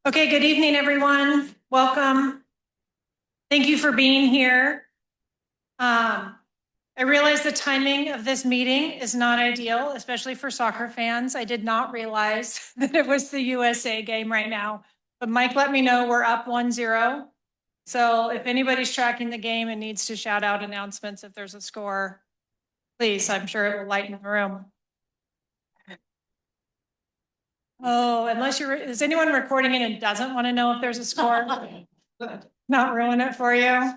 Okay, good evening, everyone. Welcome. Thank you for being here. I realize the timing of this meeting is not ideal, especially for soccer fans. I did not realize that it was the USA game right now, but Mike let me know we're up 1-0. So if anybody's tracking the game and needs to shout out announcements if there's a score, please, I'm sure it will lighten the room. Oh, is anyone recording it and doesn't want to know if there's a score? Not ruin it for you.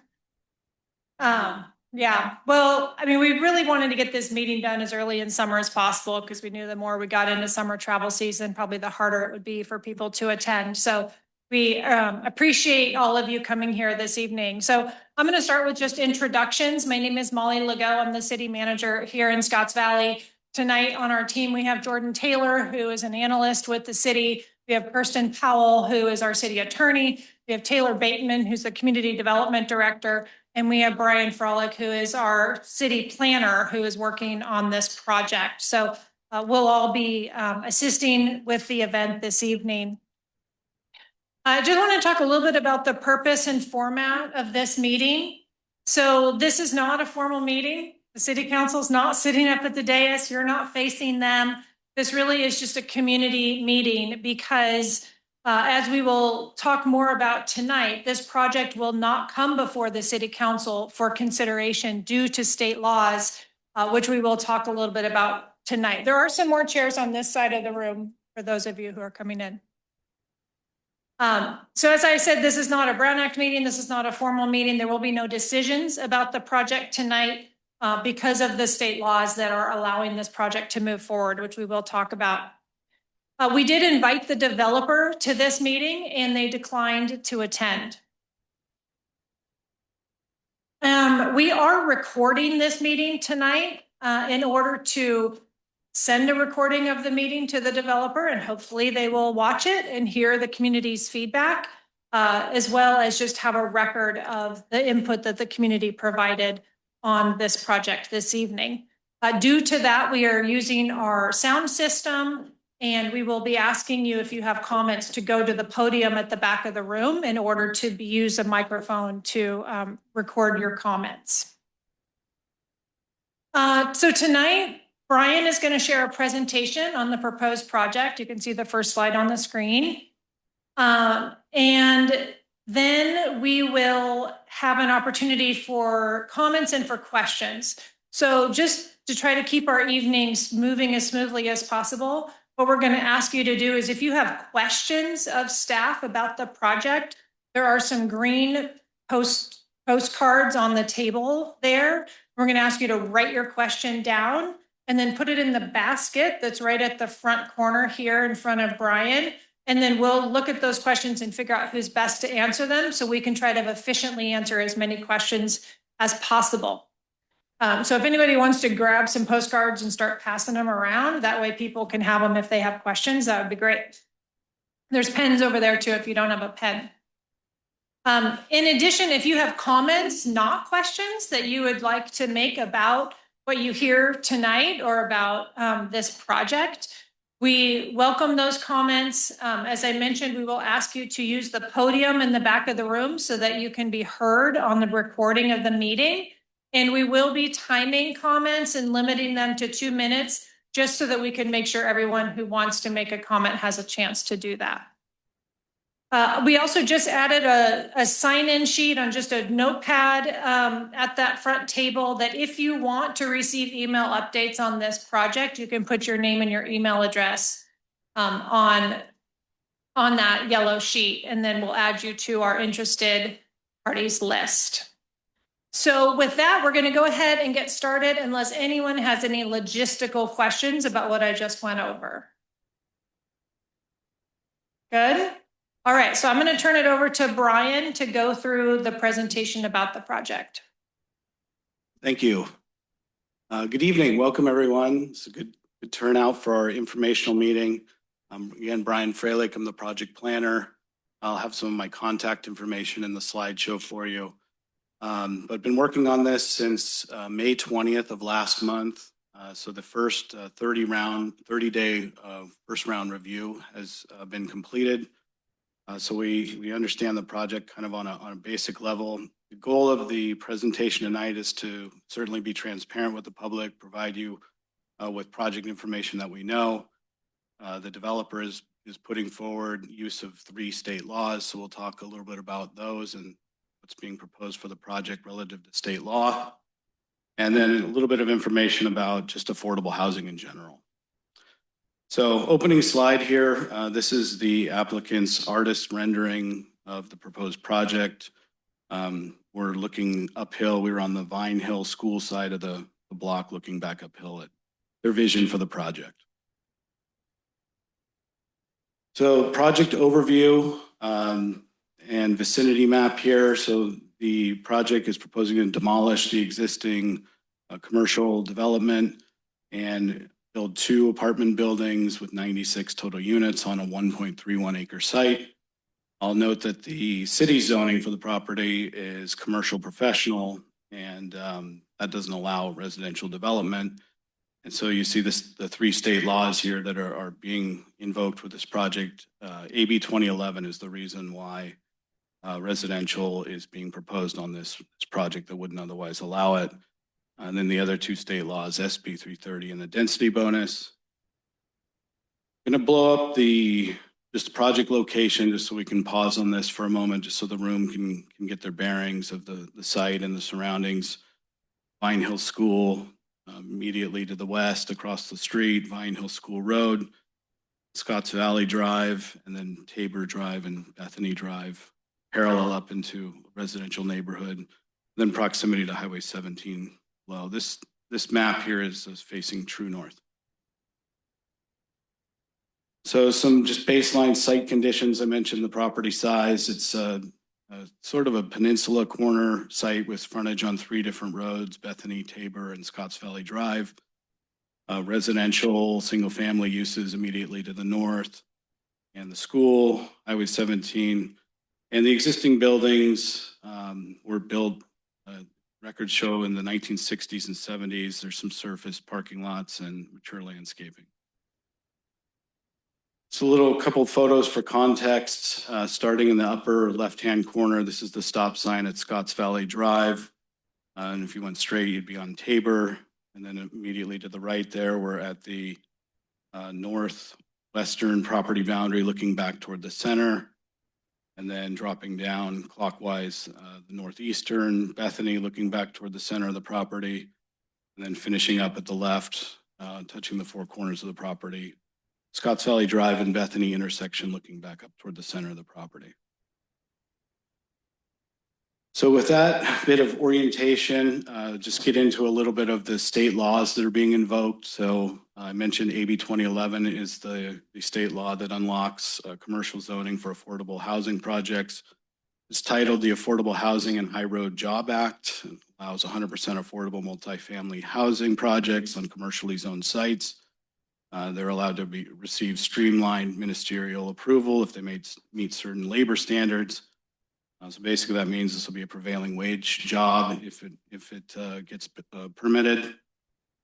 Yeah, well, I mean, we really wanted to get this meeting done as early in summer as possible because we knew the more we got into summer travel season, probably the harder it would be for people to attend. So we appreciate all of you coming here this evening. So I'm going to start with just introductions. My name is Molly Legault. I'm the city manager here in Scotts Valley. Tonight on our team, we have Jordan Taylor, who is an analyst with the city. We have Kirsten Powell, who is our city attorney. We have Taylor Bateman, who's the community development director. And we have Brian Frolick, who is our city planner, who is working on this project. So we'll all be assisting with the event this evening. I just want to talk a little bit about the purpose and format of this meeting. So this is not a formal meeting. The city council is not sitting up at the dais. You're not facing them. This really is just a community meeting because as we will talk more about tonight, this project will not come before the city council for consideration due to state laws, which we will talk a little bit about tonight. There are some more chairs on this side of the room for those of you who are coming in. So as I said, this is not a Brown Act meeting. This is not a formal meeting. There will be no decisions about the project tonight because of the state laws that are allowing this project to move forward, which we will talk about. We did invite the developer to this meeting and they declined to attend. We are recording this meeting tonight in order to send a recording of the meeting to the developer and hopefully they will watch it and hear the community's feedback, as well as just have a record of the input that the community provided on this project this evening. Due to that, we are using our sound system and we will be asking you if you have comments to go to the podium at the back of the room in order to use a microphone to record your comments. So tonight, Brian is going to share a presentation on the proposed project. You can see the first slide on the screen. And then we will have an opportunity for comments and for questions. So just to try to keep our evenings moving as smoothly as possible, what we're going to ask you to do is if you have questions of staff about the project, there are some green postcards on the table there. We're going to ask you to write your question down and then put it in the basket that's right at the front corner here in front of Brian. And then we'll look at those questions and figure out who's best to answer them so we can try to efficiently answer as many questions as possible. So if anybody wants to grab some postcards and start passing them around, that way people can have them if they have questions, that would be great. There's pens over there too if you don't have a pen. In addition, if you have comments, not questions, that you would like to make about what you hear tonight or about this project, we welcome those comments. As I mentioned, we will ask you to use the podium in the back of the room so that you can be heard on the recording of the meeting. And we will be timing comments and limiting them to 2 minutes just so that we can make sure everyone who wants to make a comment has a chance to do that. We also just added a sign-in sheet on just a notepad at that front table that if you want to receive email updates on this project, you can put your name and your email address on that yellow sheet, and then we'll add you to our interested parties list. So with that, we're going to go ahead and get started unless anyone has any logistical questions about what I just went over. Good. All right, so I'm going to turn it over to Brian to go through the presentation about the project. Thank you. Good evening. Welcome, everyone. It's a good turnout for our informational meeting. Again, Brian Frolick, I'm the project planner. I'll have some of my contact information in the slideshow for you. But I've been working on this since May 20th of last month. So the first 30-day first round review has been completed. So we understand the project kind of on a basic level. The goal of the presentation tonight is to certainly be transparent with the public, provide you with project information that we know. The developer is putting forward use of 3 state laws, so we'll talk a little bit about those and what's being proposed for the project relative to state law. And then a little bit of information about just affordable housing in general. So opening slide here, this is the applicant's artist rendering of the proposed project. We're looking uphill. We were on the Vine Hill School side of the block looking back uphill at their vision for the project. So project overview and vicinity map here. So the project is proposing to demolish the existing commercial development and build 2 apartment buildings with 96 total units on a 1.31 acre site. I'll note that the city zoning for the property is commercial professional, and that doesn't allow residential development. And so you see the 3 state laws here that are being invoked with this project. AB 2011 is the reason why residential is being proposed on this project that wouldn't otherwise allow it. And then the other 2 state laws, SB 330 and the density bonus. I'm gonna blow up just the project location just so we can pause on this for a moment, just so the room can get their bearings of the site and the surroundings. Vine Hill School, immediately to the west across the street, Vine Hill School Road, Scotts Valley Drive, and then Tabor Drive and Bethany Drive, parallel up into a residential neighborhood, then proximity to Highway 17. Well, this map here is facing true north. So some just baseline site conditions. I mentioned the property size. It's sort of a peninsula corner site with frontage on 3 different roads, Bethany, Tabor, and Scotts Valley Drive. Residential single family uses immediately to the north, and the school, Highway 17. And the existing buildings were built, records show, in the 1960s and 70s. There's some surface parking lots and mature landscaping. So couple photos for context. Starting in the upper left-hand corner, this is the stop sign at Scotts Valley Drive. And if you went straight, you'd be on Tabor. And then immediately to the right there, we're at the northwestern property boundary looking back toward the center. And then dropping down clockwise, the northeastern Bethany looking back toward the center of the property. And then finishing up at the left, touching the 4 corners of the property. Scotts Valley Drive and Bethany intersection looking back up toward the center of the property. So with that bit of orientation, just get into a little bit of the state laws that are being invoked. So I mentioned AB 2011 is the state law that unlocks commercial zoning for affordable housing projects. It's titled the Affordable Housing and High Road Job Act. It allows 100% affordable multifamily housing projects on commercially zoned sites. They're allowed to receive streamlined ministerial approval if they meet certain labor standards. So basically that means this will be a prevailing wage job if it gets permitted.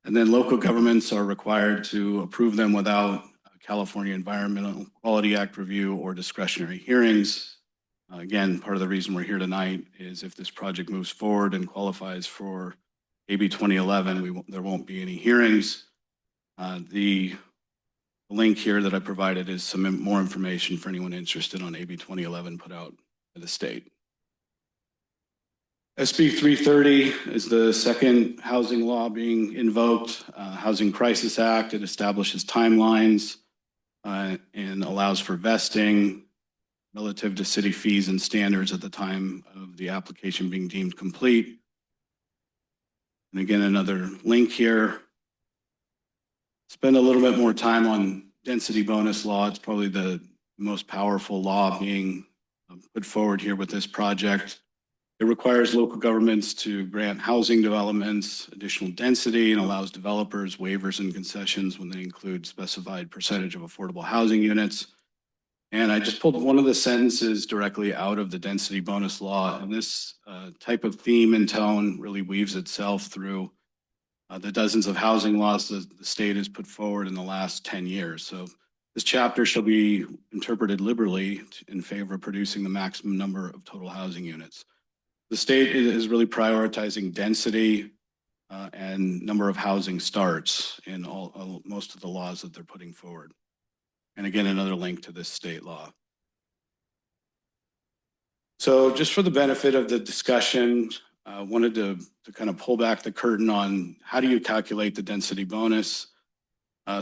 And then local governments are required to approve them without California Environmental Quality Act review or discretionary hearings. Again, part of the reason we're here tonight is if this project moves forward and qualifies for AB 2011, there won't be any hearings. The link here that I provided is some more information for anyone interested on AB 2011 put out by the state. SB 330 is the second housing law being invoked, Housing Crisis Act. It establishes timelines and allows for vesting relative to city fees and standards at the time of the application being deemed complete. And again, another link here. Spend a little bit more time on density bonus law. It's probably the most powerful law being put forward here with this project. It requires local governments to grant housing developments additional density and allows developers waivers and concessions when they include specified percentage of affordable housing units. And I just pulled one of the sentences directly out of the density bonus law. And this type of theme and tone really weaves itself through the dozens of housing laws that the state has put forward in the last 10 years. So This chapter shall be interpreted liberally in favor of producing the maximum number of total housing units. The state is really prioritizing density and number of housing starts in most of the laws that they're putting forward. And again, another link to this state law. So just for the benefit of the discussion, I wanted to kind of pull back the curtain on how do you calculate the density bonus.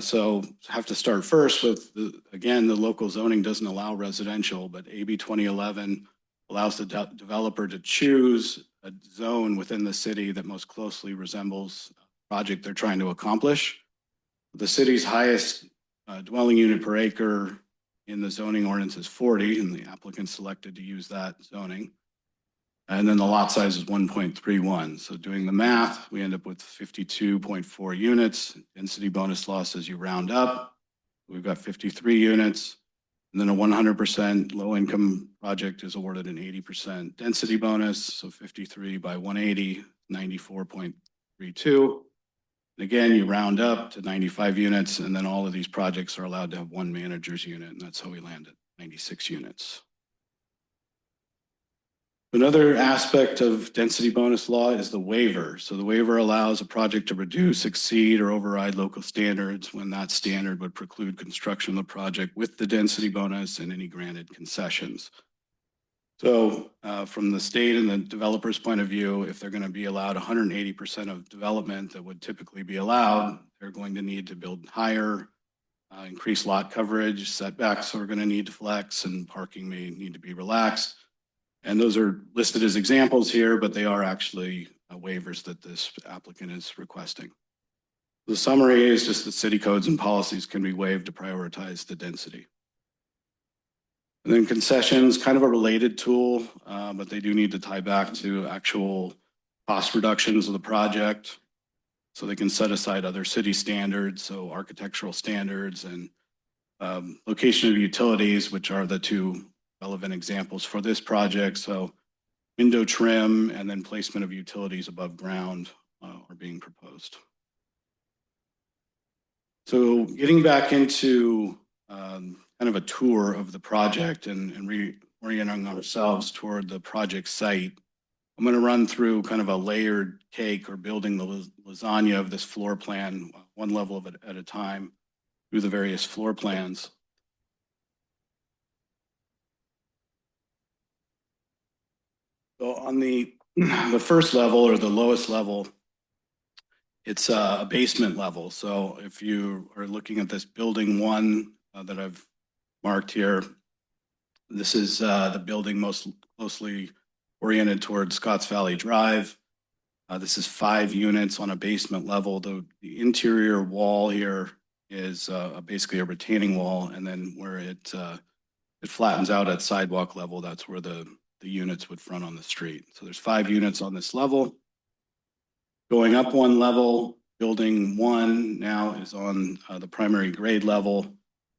So have to start first with, again, the local zoning doesn't allow residential, but AB 2011 allows the developer to choose a zone within the city that most closely resembles the project they're trying to accomplish. The city's highest dwelling unit per acre in the zoning ordinance is 40, and the applicant selected to use that zoning. And then the lot size is 1.31. So doing the math, we end up with 52.4 units. Density bonus law says you round up. We've got 53 units. And then a 100% low income project is awarded an 80% density bonus. So 53 by 180, 94.32. And again, you round up to 95 units, and then all of these projects are allowed to have one manager's unit, and that's how we land at 96 units. Another aspect of density bonus law is the waiver. So the waiver allows a project to reduce, exceed, or override local standards when that standard would preclude construction of the project with the density bonus and any granted concessions. So from the state and the developer's point of view, if they're going to be allowed 180% of development that would typically be allowed, they're going to need to build higher, increase lot coverage, setbacks are going to need to flex, and parking may need to be relaxed. And those are listed as examples here, but they are actually waivers that this applicant is requesting. The summary is just that city codes and policies can be waived to prioritize the density. And then concessions, kind of a related tool, but they do need to tie back to actual cost reductions of the project. So they can set aside other city standards, so architectural standards and location of utilities, which are the two relevant examples for this project. So window trim and then placement of utilities above ground are being proposed. So getting back into kind of a tour of the project and reorienting ourselves toward the project site, I'm going to run through kind of a layered cake or building the lasagna of this floor plan, one level of it at a time, through the various floor plans. So on the first level or the lowest level, it's a basement level. So if you are looking at this building one that I've marked here, this is the building most closely oriented towards Scotts Valley Drive. This is 5 units on a basement level. The interior wall here is basically a retaining wall, and then where it flattens out at sidewalk level, that's where the units would front on the street. So there's 5 units on this level. Going up one level, building 1 now is on the primary grade level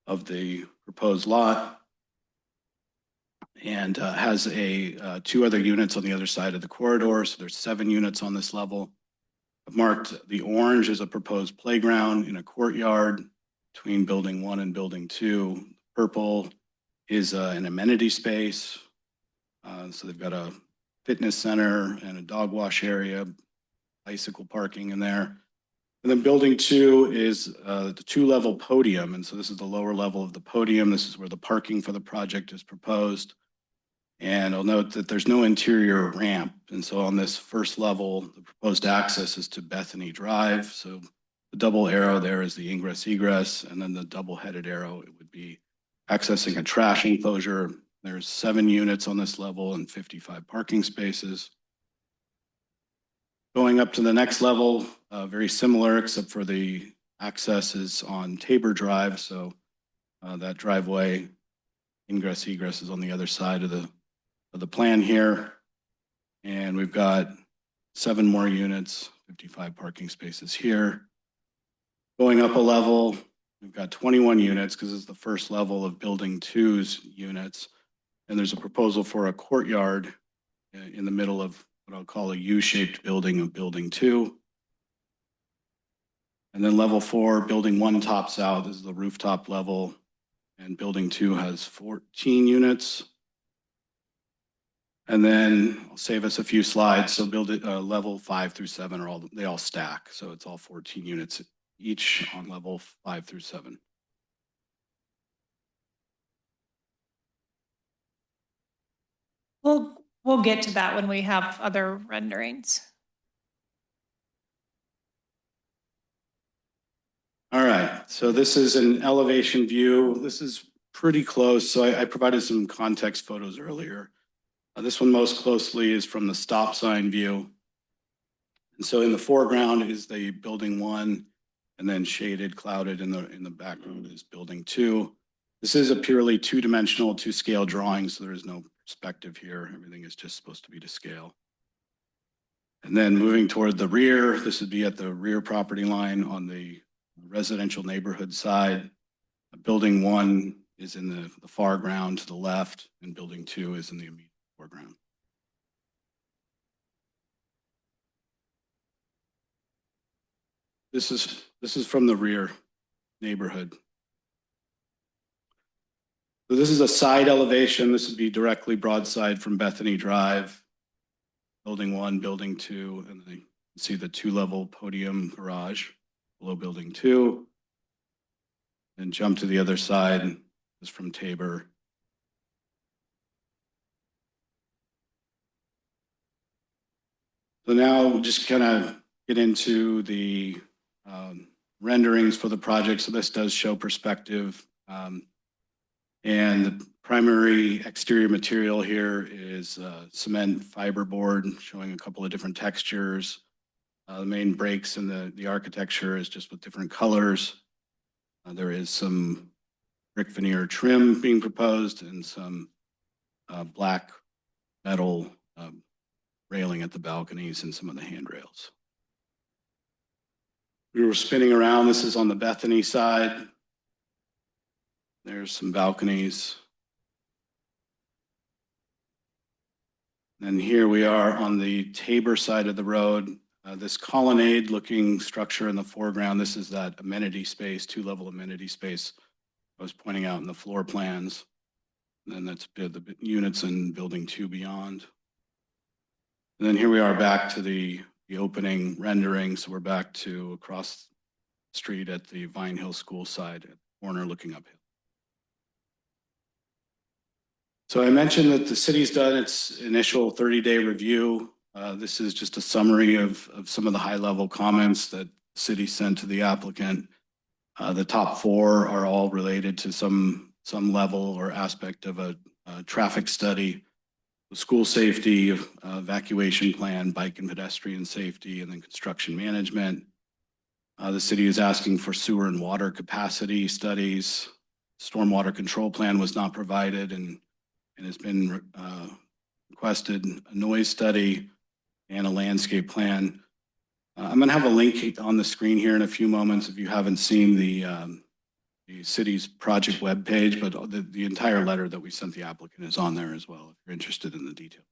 of the proposed lot, and has 2 other units on the other side of the corridor. So there's 7 units on this level. I've marked the orange as a proposed playground in a courtyard between building 1 and building 2. Purple is an amenity space. So they've got a fitness center and a dog wash area, bicycle parking in there. And then building 2 is the 2-level podium. And so this is the lower level of the podium. This is where the parking for the project is proposed. And I'll note that there's no interior ramp. And so on this first level, the proposed access is to Bethany Drive. So the double arrow there is the ingress egress, and then the double-headed arrow, it would be accessing a trash enclosure. There's 7 units on this level and 55 parking spaces. Going up to the next level, very similar, except for the access is on Tabor Drive. So that driveway ingress egress is on the other side of the plan here. And we've got 7 more units, 55 parking spaces here. Going up a level, we've got 21 units because it's the first level of building 2's units. And there's a proposal for a courtyard in the middle of what I'll call a U-shaped building of building 2. And then level 4, building 1 tops out. This is the rooftop level. and building 2 has 14 units. And then I'll save us a few slides. So level 5 through 7 they all stack. So it's all 14 units each on level 5 through 7. We'll get to that when we have other renderings. All right, so this is an elevation view. This is pretty close. So I provided some context photos earlier. This one most closely is from the stop sign view. And so in the foreground is the building 1, and then shaded, clouded in the background is building 2. This is a purely 2-dimensional, 2-scale drawing, so there is no perspective here. Everything is just supposed to be to scale. And then moving toward the rear, this would be at the rear property line on the residential neighborhood side. Building 1 is in the far ground to the left, and building 2 is in the immediate foreground. This is from the rear neighborhood. So this is a side elevation. This would be directly broadside from Bethany Drive. Building 1, building 2, and then you can see the 2-level podium garage below building 2. And jump to the other side. This is from Tabor. So now we'll just kind of get into the renderings for the project. So this does show perspective. And the primary exterior material here is cement fiberboard, showing a couple of different textures. The main breaks in the architecture is just with different colors. There is some brick veneer trim being proposed and some black metal railing at the balconies and some of the handrails. We were spinning around. This is on the Bethany side. There's some balconies. And here we are on the Tabor side of the road. This colonnade looking structure in the foreground, this is that amenity space, 2-level amenity space I was pointing out in the floor plans. And then that's the units in building 2 beyond. And then here we are back to the opening rendering. So we're back to across the street at the Vine Hill School side, at the corner looking uphill. So I mentioned that the city's done its initial 30-day review. This is just a summary of some of the high-level comments that the city sent to the applicant. The top 4 are all related to some level or aspect of a traffic study, school safety, evacuation plan, bike and pedestrian safety, and then construction management. The city is asking for sewer and water capacity studies. Stormwater control plan was not provided and has been requested a noise study and a landscape plan. I'm going to have a link on the screen here in a few moments if you haven't seen the city's project webpage, but the entire letter that we sent the applicant is on there as well if you're interested in the detail.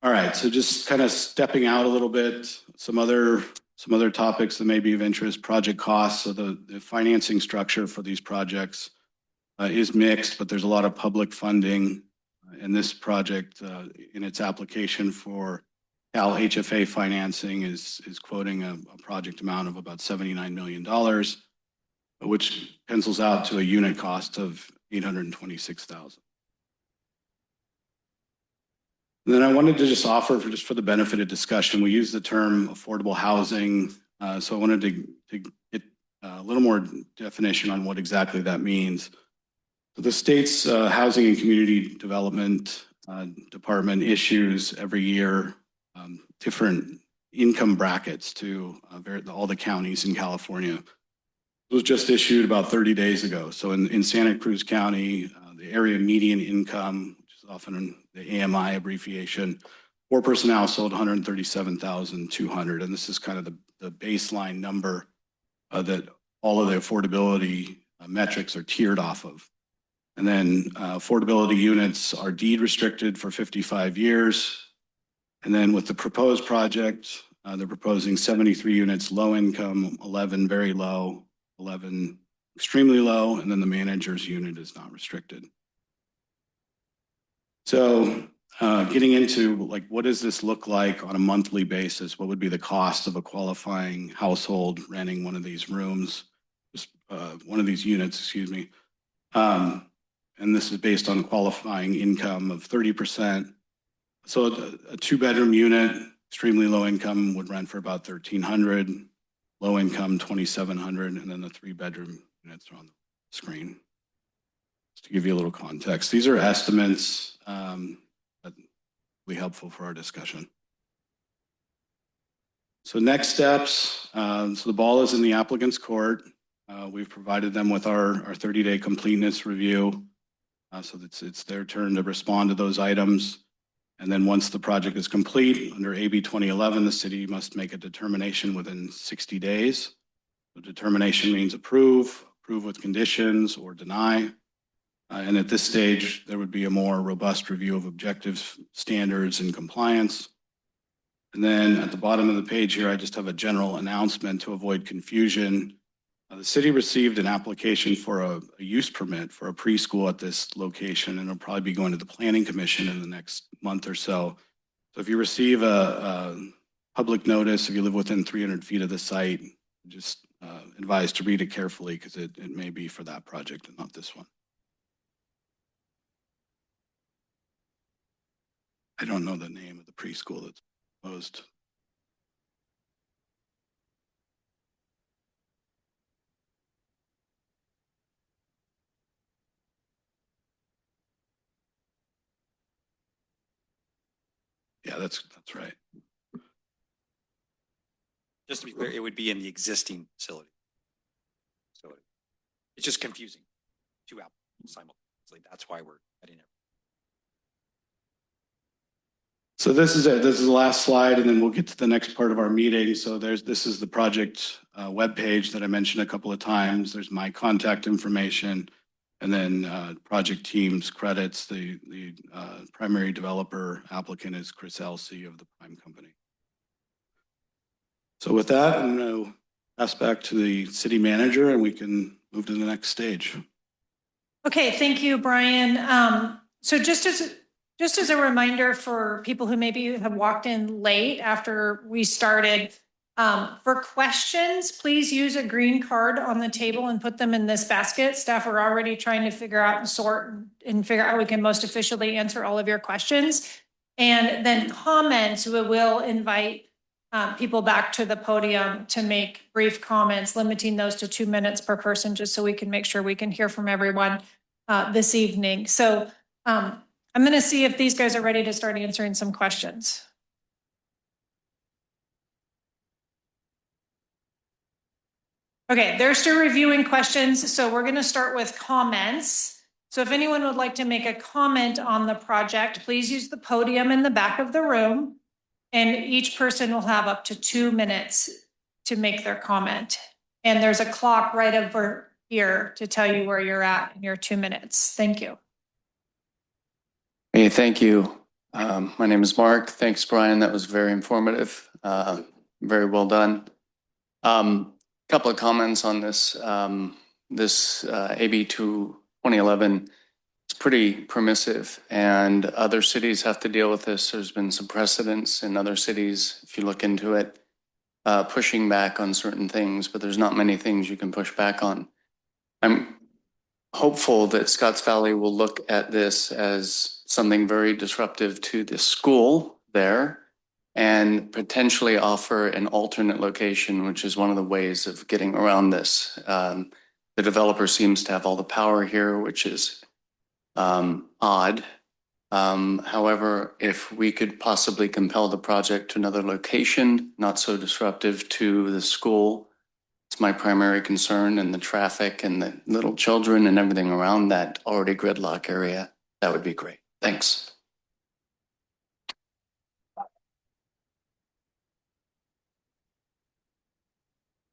All right, so just kind of stepping out a little bit, some other topics that may be of interest, project costs. So the financing structure for these projects is mixed, but there's a lot of public funding in this project. In its application for Cal HFA financing is quoting a project amount of about $79 million, which pencils out to a unit cost of $826,000. And then I wanted to just offer, for the benefit of discussion, we use the term affordable housing. So I wanted to get a little more definition on what exactly that means. So the state's Housing and Community Development Department issues every year different income brackets to all the counties in California. It was just issued about 30 days ago. So in Santa Cruz County, the area median income, which is often the AMI abbreviation, 4-person household, 137,200. And this is kind of the baseline number that all of the affordability metrics are tiered off of. And then affordability units are deed restricted for 55 years. And then with the proposed project, they're proposing 73 units, low income, 11 very low, 11 extremely low, and then the manager's unit is not restricted. So getting into like, what does this look like on a monthly basis? What would be the cost of a qualifying household renting one of these rooms, one of these units, excuse me. And this is based on qualifying income of 30%. So a 2-bedroom unit, extremely low income, would rent for about $1,300, low income $2,700, and then the 3-bedroom units are on the screen. Just to give you a little context, these are estimates that will be helpful for our discussion. So next steps, so the ball is in the applicant's court. We've provided them with our 30-day completeness review. So it's their turn to respond to those items. And then once the project is complete, under AB 2011, the city must make a determination within 60 days. The determination means approve with conditions, or deny. And at this stage, there would be a more robust review of objectives, standards, and compliance. And then at the bottom of the page here, I just have a general announcement to avoid confusion. The city received an application for a use permit for a preschool at this location, and it'll probably be going to the Planning Commission in the next month or so. So if you receive a public notice, if you live within 300 feet of the site, just advise to read it carefully, because it may be for that project and not this one. I don't know the name of the preschool that's proposed. Yeah, that's right. Just to be clear, it would be in the existing facility. So it's just confusing. 2 applicants simultaneously. That's why we're adding it. So this is it. This is the last slide, and then we'll get to the next part of our meeting. So this is the project webpage that I mentioned a couple of times. There's my contact information, and then project team's credits. The primary developer applicant is Chris Elsey of the Prime Company. So with that, I'm going to pass back to the city manager, and we can move to the next stage. Okay, thank you, Brian. So just as a reminder for people who maybe have walked in late after we started, for questions, please use a green card on the table and put them in this basket. Staff are already trying to figure out and sort and figure out how we can most efficiently answer all of your questions. And then comments, we will invite people back to the podium to make brief comments, limiting those to 2 minutes per person, just so we can make sure we can hear from everyone this evening. So I'm going to see if these guys are ready to start answering some questions. Okay, they're still reviewing questions, so we're going to start with comments. So if anyone would like to make a comment on the project, please use the podium in the back of the room, and each person will have up to 2 minutes to make their comment. And there's a clock right over here to tell you where you're at in your 2 minutes. Thank you. Hey, thank you. My name is Mark. Thanks, Brian. That was very informative. Very well done. Couple of comments on this. This AB 2011 is pretty permissive, and other cities have to deal with this. There's been some precedents in other cities, if you look into it, pushing back on certain things, but there's not many things you can push back on. I'm hopeful that Scotts Valley will look at this as something very disruptive to the school there and potentially offer an alternate location, which is one of the ways of getting around this. The developer seems to have all the power here, which is odd. However, if we could possibly compel the project to another location, not so disruptive to the school, it's my primary concern, and the traffic and the little children and everything around that already gridlock area, that would be great. Thanks.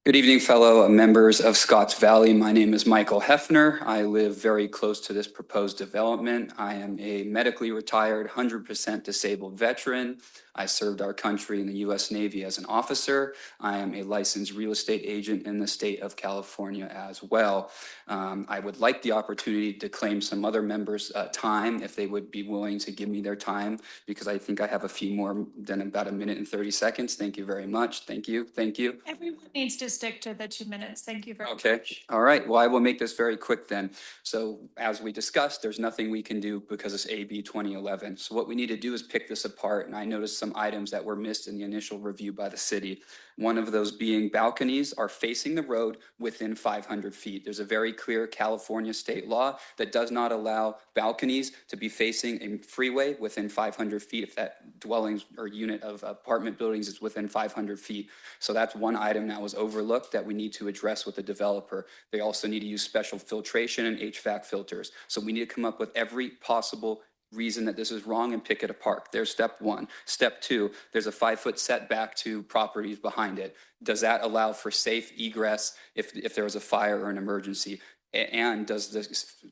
Good evening, fellow members of Scotts Valley. My name is Michael Hefner. I live very close to this proposed development. I am a medically retired, 100% disabled veteran. I served our country in the U.S. Navy as an officer. I am a licensed real estate agent in the state of California as well. I would like the opportunity to claim some other members' time if they would be willing to give me their time, because I think I have a few more than about 1:30. Thank you very much. Thank you. Thank you. Everyone needs to stick to the 2 minutes. Thank you very much. Okay, all right. Well, I will make this very quick then. So as we discussed, there's nothing we can do because it's AB 2011. So what we need to do is pick this apart. And I noticed some items that were missed in the initial review by the city. One of those being balconies are facing the road within 500 feet. There's a very clear California state law that does not allow balconies to be facing a freeway within 500 feet if that dwelling or unit of apartment buildings is within 500 feet. So that's one item that was overlooked that we need to address with the developer. They also need to use special filtration and HVAC filters. So we need to come up with every possible reason that this is wrong and pick it apart. There's step one. Step two, there's a 5-foot setback to properties behind it. Does that allow for safe egress if there was a fire or an emergency? And does the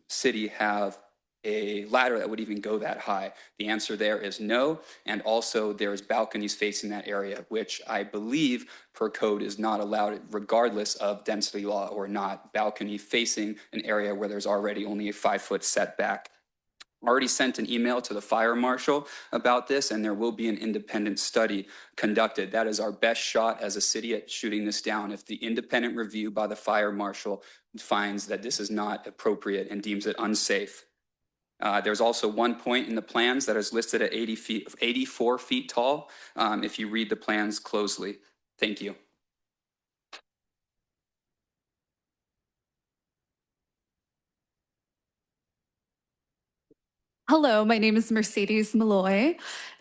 city have a ladder that would even go that high? The answer there is no. And also there's balconies facing that area, which I believe per code is not allowed regardless of density law or not. Balcony facing an area where there's already only a 5-foot setback. Already sent an email to the fire marshal about this, and there will be an independent study conducted. That is our best shot as a city at shooting this down. If the independent review by the fire marshal finds that this is not appropriate and deems it unsafe. There's also one point in the plans that is listed at 84 feet tall, if you read the plans closely. Thank you. Hello, my name is Mercedes Malloy,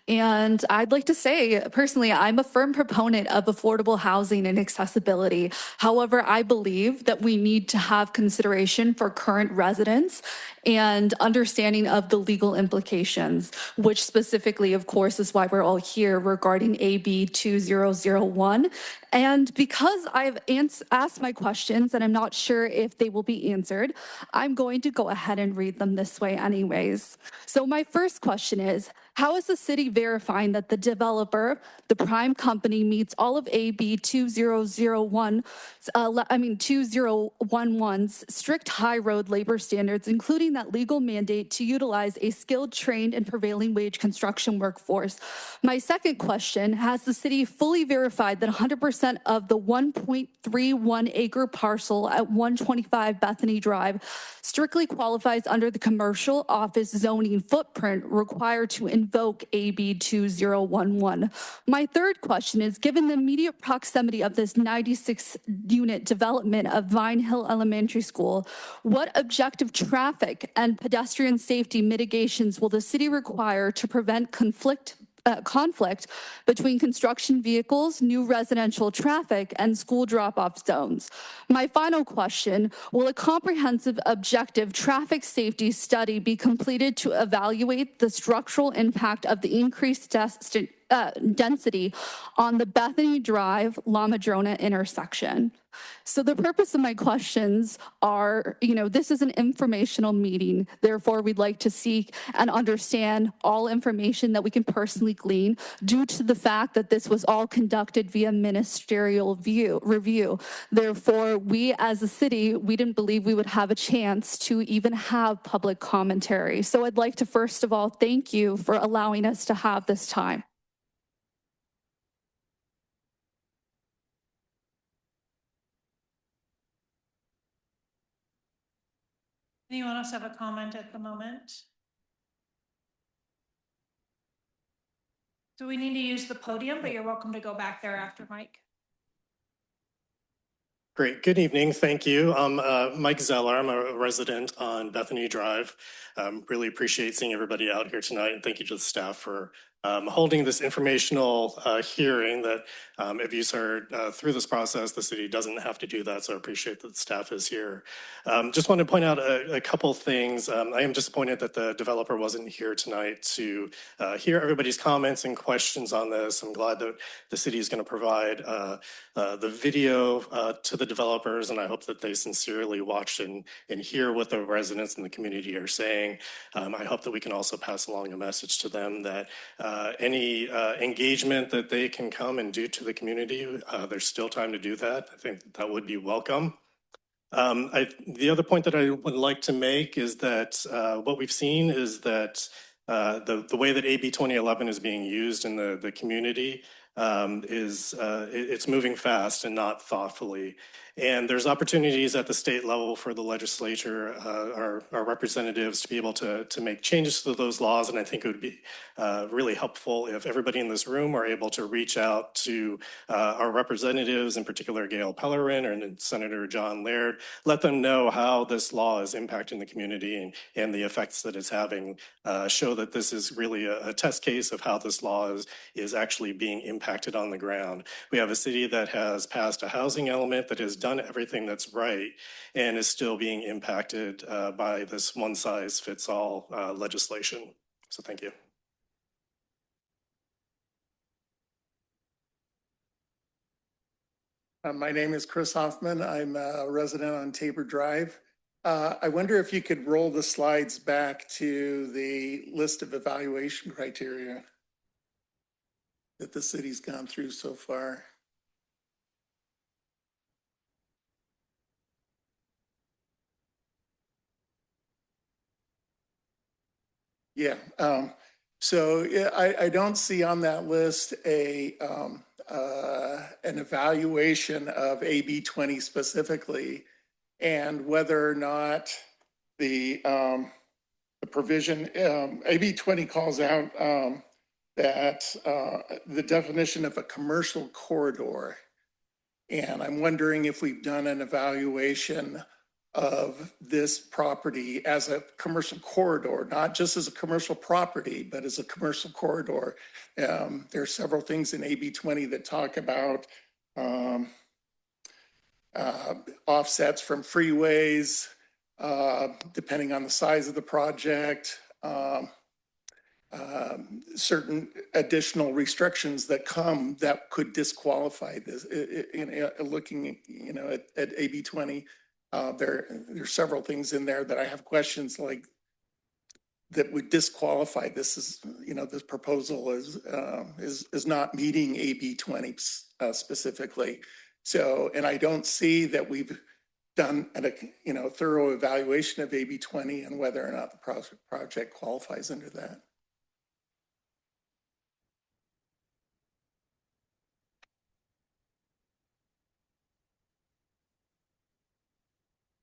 and I'd like to say, personally, I'm a firm proponent of affordable housing and accessibility. However, I believe that we need to have consideration for current residents and understanding of the legal implications, which specifically, of course, is why we're all here regarding AB 2001. And because I've asked my questions and I'm not sure if they will be answered, I'm going to go ahead and read them this way anyways. So my first question is, how is the city verifying that the developer, the prime company, meets all of AB 2011's strict high road labor standards, including that legal mandate to utilize a skilled, trained, and prevailing wage construction workforce? My second question, has the city fully verified that 100% of the 1.31 acre parcel at 125 Bethany Drive strictly qualifies under the commercial office zoning footprint required to invoke AB 2011? My third question is, given the immediate proximity of this 96-unit development of Vine Hill Elementary School, what objective traffic and pedestrian safety mitigations will the city require to prevent conflict between construction vehicles, new residential traffic, and school drop-off zones? My final question, will a comprehensive objective traffic safety study be completed to evaluate the structural impact of the increased density on the Bethany Drive La Madrona intersection? So the purpose of my questions are, this is an informational meeting. Therefore, we'd like to seek and understand all information that we can personally glean due to the fact that this was all conducted via ministerial review. Therefore, we as a city, we didn't believe we would have a chance to even have public commentary. So I'd like to first of all, thank you for allowing us to have this time. Anyone else have a comment at the moment? So we need to use the podium, but you're welcome to go back there after Mike. Great. Good evening. Thank you. I'm Mike Zeller. I'm a resident on Bethany Drive. Really appreciate seeing everybody out here tonight. And thank you to the staff for holding this informational hearing that if you are through this process, the city doesn't have to do that. So I appreciate that the staff is here. Just want to point out a couple things. I am disappointed that the developer wasn't here tonight to hear everybody's comments and questions on this. I'm glad that the city is going to provide the video to the developers, and I hope that they sincerely watch and hear what the residents in the community are saying. I hope that we can also pass along a message to them that any engagement that they can come and do to the community, there's still time to do that. I think that would be welcome. The other point that I would like to make is that what we've seen is that the way that AB 2011 is being used in the community it's moving fast and not thoughtfully. And there's opportunities at the state level for the legislature, our representatives to be able to make changes to those laws. And I think it would be really helpful if everybody in this room are able to reach out to our representatives, in particular Gail Pellerin and Senator John Laird, let them know how this law is impacting the community and the effects that it's having, show that this is really a test case of how this law is actually being impacted on the ground. We have a city that has passed a housing element that has done everything that's right and is still being impacted by this one-size-fits-all legislation. So thank you. My name is Chris Hoffman. I'm a resident on Tabor Drive. I wonder if you could roll the slides back to the list of evaluation criteria that the city's gone through so far. Yeah. I don't see on that list an evaluation of AB 20 specifically, and whether or not the provision AB 20 calls out that the definition of a commercial corridor. And I'm wondering if we've done an evaluation of this property as a commercial corridor, not just as a commercial property, but as a commercial corridor. There are several things in AB 20 that talk about offsets from freeways, depending on the size of the project, certain additional restrictions that come that could disqualify this. Looking, at AB 20, there's several things in there that I have questions like that would disqualify this. This proposal is not meeting AB 20 specifically. So, and I don't see that we've done a thorough evaluation of AB 20 and whether or not the project qualifies under that.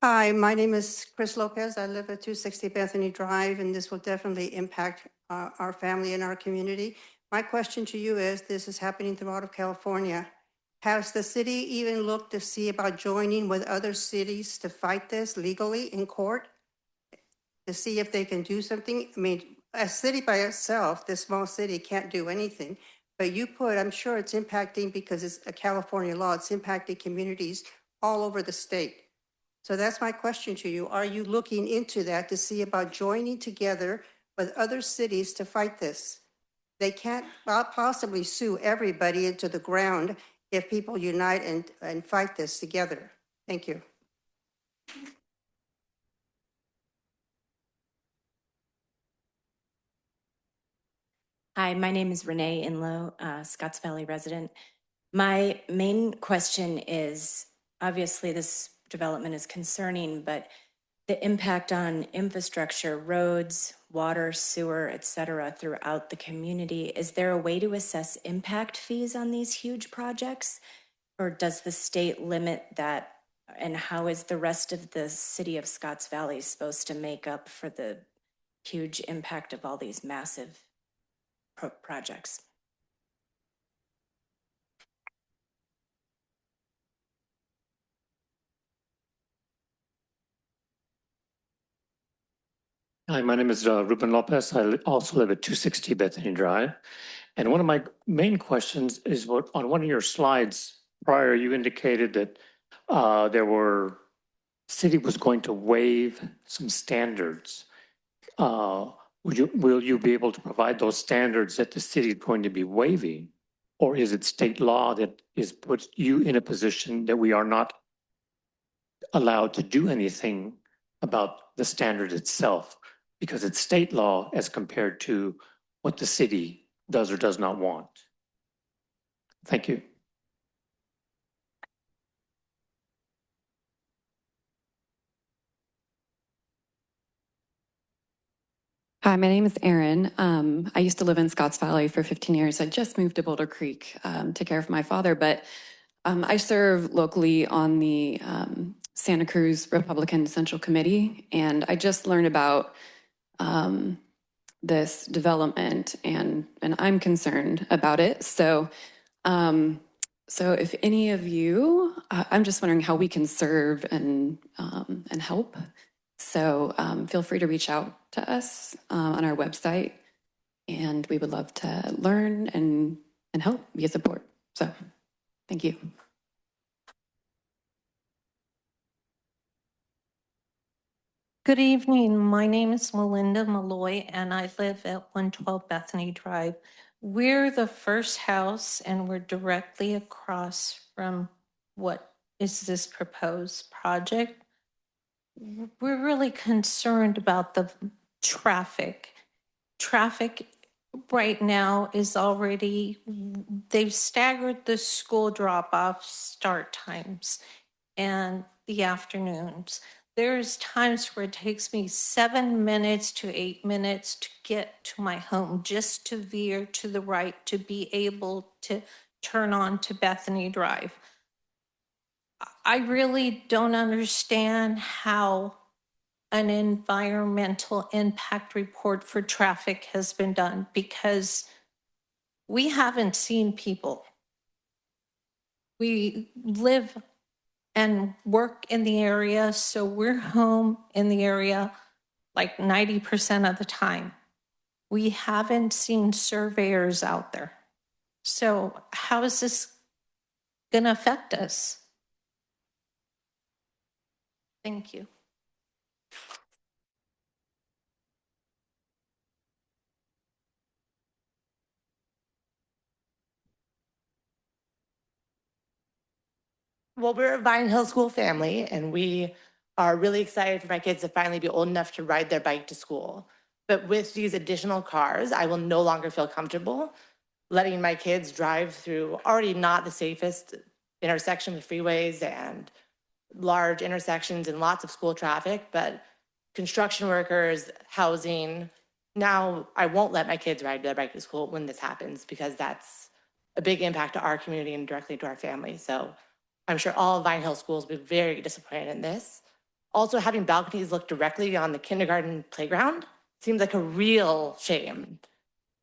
Hi, my name is Chris Lopez. I live at 260 Bethany Drive, and this will definitely impact our family and our community. My question to you is, this is happening throughout California. Has the city even looked to see about joining with other cities to fight this legally in court? To see if they can do something? I mean, a city by itself, this small city can't do anything. But I'm sure it's impacting, because it's a California law, it's impacting communities all over the state. So that's my question to you. Are you looking into that to see about joining together with other cities to fight this? They can't possibly sue everybody into the ground if people unite and fight this together. Thank you. Hi, my name is Renee Inlow, Scotts Valley resident. My main question is, obviously this development is concerning, but the impact on infrastructure, roads, water, sewer, et cetera, throughout the community. Is there a way to assess impact fees on these huge projects? Or does the state limit that? And how is the rest of the city of Scotts Valley supposed to make up for the huge impact of all these massive projects? Hi, my name is Ruben Lopez. I also live at 260 Bethany Drive. And one of my main questions is what on one of your slides prior, you indicated that city was going to waive some standards. Will you be able to provide those standards that the city is going to be waiving? Or is it state law that is puts you in a position that we are not allowed to do anything about the standard itself? Because it's state law as compared to what the city does or does not want. Thank you. Hi, my name is Erin. I used to live in Scotts Valley for 15 years. I just moved to Boulder Creek to care for my father, but I serve locally on the Santa Cruz Republican Central Committee, and I just learned about this development, and I'm concerned about it. So if any of you, I'm just wondering how we can serve and help. So feel free to reach out to us on our website, and we would love to learn and help, be a support. So thank you. Good evening. My name is Melinda Malloy, and I live at 112 Bethany Drive. We're the first house, and we're directly across from what is this proposed project. We're really concerned about the traffic. Traffic right now is already, they've staggered the school drop-off start times and the afternoons. There's times where it takes me 7 minutes to 8 minutes to get to my home, just to veer to the right to be able to turn on to Bethany Drive. I really don't understand how an environmental impact report for traffic has been done, because we haven't seen people. We live and work in the area, so we're home in the area like 90% of the time. We haven't seen surveyors out there. So how is this going to affect us? Thank you. Well, we're a Vine Hill School family, and we are really excited for my kids to finally be old enough to ride their bike to school. But with these additional cars, I will no longer feel comfortable letting my kids drive through already not the safest intersection with freeways and large intersections and lots of school traffic, but construction workers, housing. Now I won't let my kids ride their bike to school when this happens, because that's a big impact to our community and directly to our family. So I'm sure all of Vine Hill schools will be very disappointed in this. Also, having balconies look directly on the kindergarten playground seems like a real shame.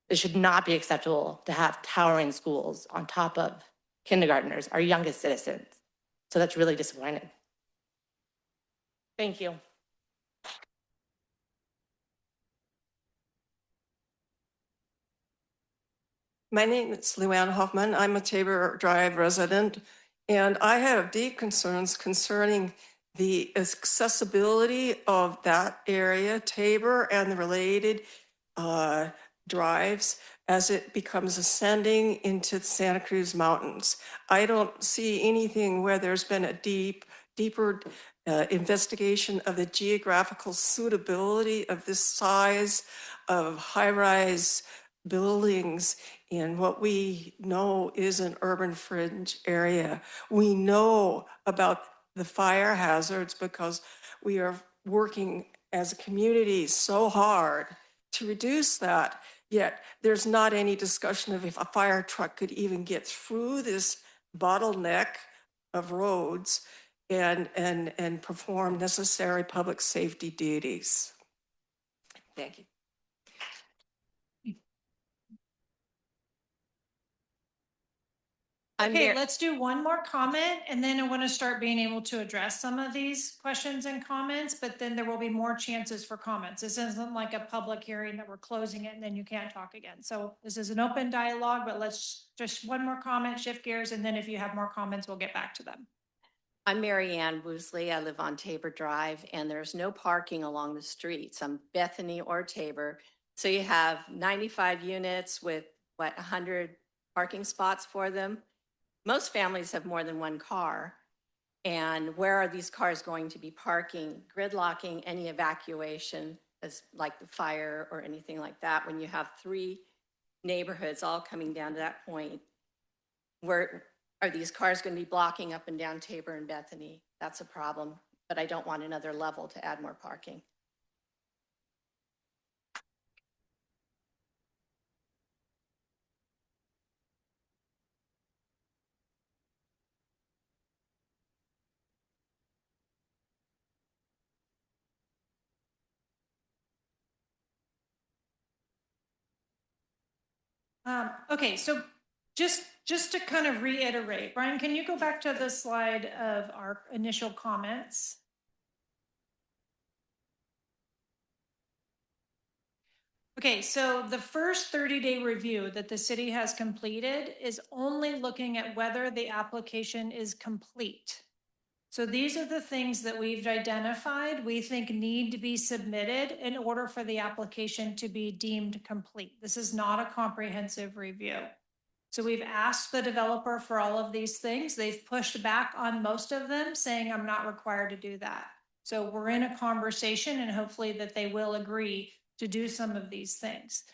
It should not be acceptable to have towering schools on top of kindergartners, our youngest citizens. So that's really disappointing. Thank you. My name is Luann Hoffman. I'm a Tabor Drive resident, and I have deep concerns concerning the accessibility of that area, Tabor, and the related drives as it becomes ascending into the Santa Cruz Mountains. I don't see anything where there's been a deeper investigation of the geographical suitability of this size of high-rise buildings in what we know is an urban fringe area. We know about the fire hazards because we are working as a community so hard to reduce that. Yet there's not any discussion of if a fire truck could even get through this bottleneck of roads and perform necessary public safety duties. Thank you. Okay, let's do one more comment and then I want to start being able to address some of these questions and comments, but then there will be more chances for comments. This isn't like a public hearing that we're closing it and then you can't talk again. So this is an open dialogue, but let's just one more comment, shift gears, and then if you have more comments, we'll get back to them. I'm Mary Ann Woosley. I live on Tabor Drive, and there's no parking along the streets on Bethany or Tabor. So you have 95 units with, 100 parking spots for them. Most families have more than one car. And where are these cars going to be parking? Gridlocking any evacuation, as like the fire or anything like that, when you have 3 neighborhoods all coming down to that point, where are these cars going to be blocking up and down Tabor and Bethany? That's a problem, but I don't want another level to add more parking. Okay, so just to kind of reiterate, Brian, can you go back to the slide of our initial comments? Okay, so the first 30-day review that the city has completed is only looking at whether the application is complete. So these are the things that we've identified we think need to be submitted in order for the application to be deemed complete. This is not a comprehensive review. So we've asked the developer for all of these things. They've pushed back on most of them, saying I'm not required to do that. So we're in a conversation and hopefully that they will agree to do some of these things.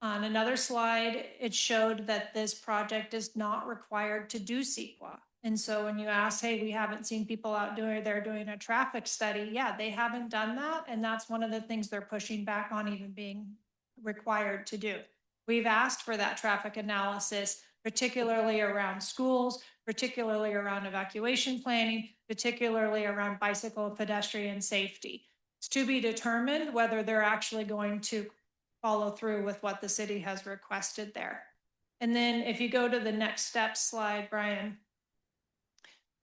On another slide, it showed that this project is not required to do CEQA. And so when you ask, hey, we haven't seen people out doing a traffic study. Yeah, they haven't done that. And that's one of the things they're pushing back on even being required to do. We've asked for that traffic analysis, particularly around schools, particularly around evacuation planning, particularly around bicycle and pedestrian safety. It's to be determined whether they're actually going to follow through with what the city has requested there. And then if you go to the next step slide, Brian.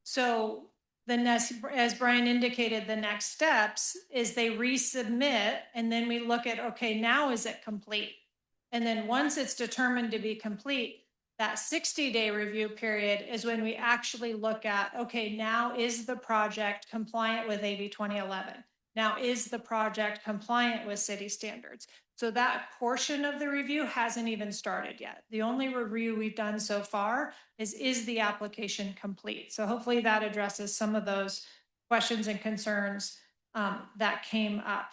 So the next, as Brian indicated, the next steps is they resubmit and then we look at, okay, now is it complete? And then once it's determined to be complete, that 60-day review period is when we actually look at, okay, now is the project compliant with AB 2011? Now is the project compliant with city standards? So that portion of the review hasn't even started yet. The only review we've done so far is the application complete? So hopefully that addresses some of those questions and concerns that came up.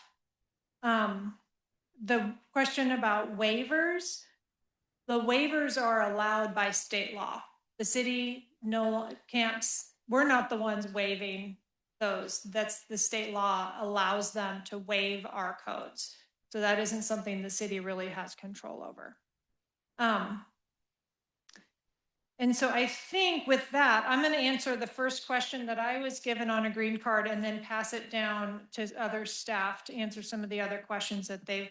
The question about waivers, the waivers are allowed by state law. The city can't, we're not the ones waiving those. That's the state law allows them to waive our codes. So that isn't something the city really has control over. And so I think with that, I'm going to answer the first question that I was given on a green card and then pass it down to other staff to answer some of the other questions that they've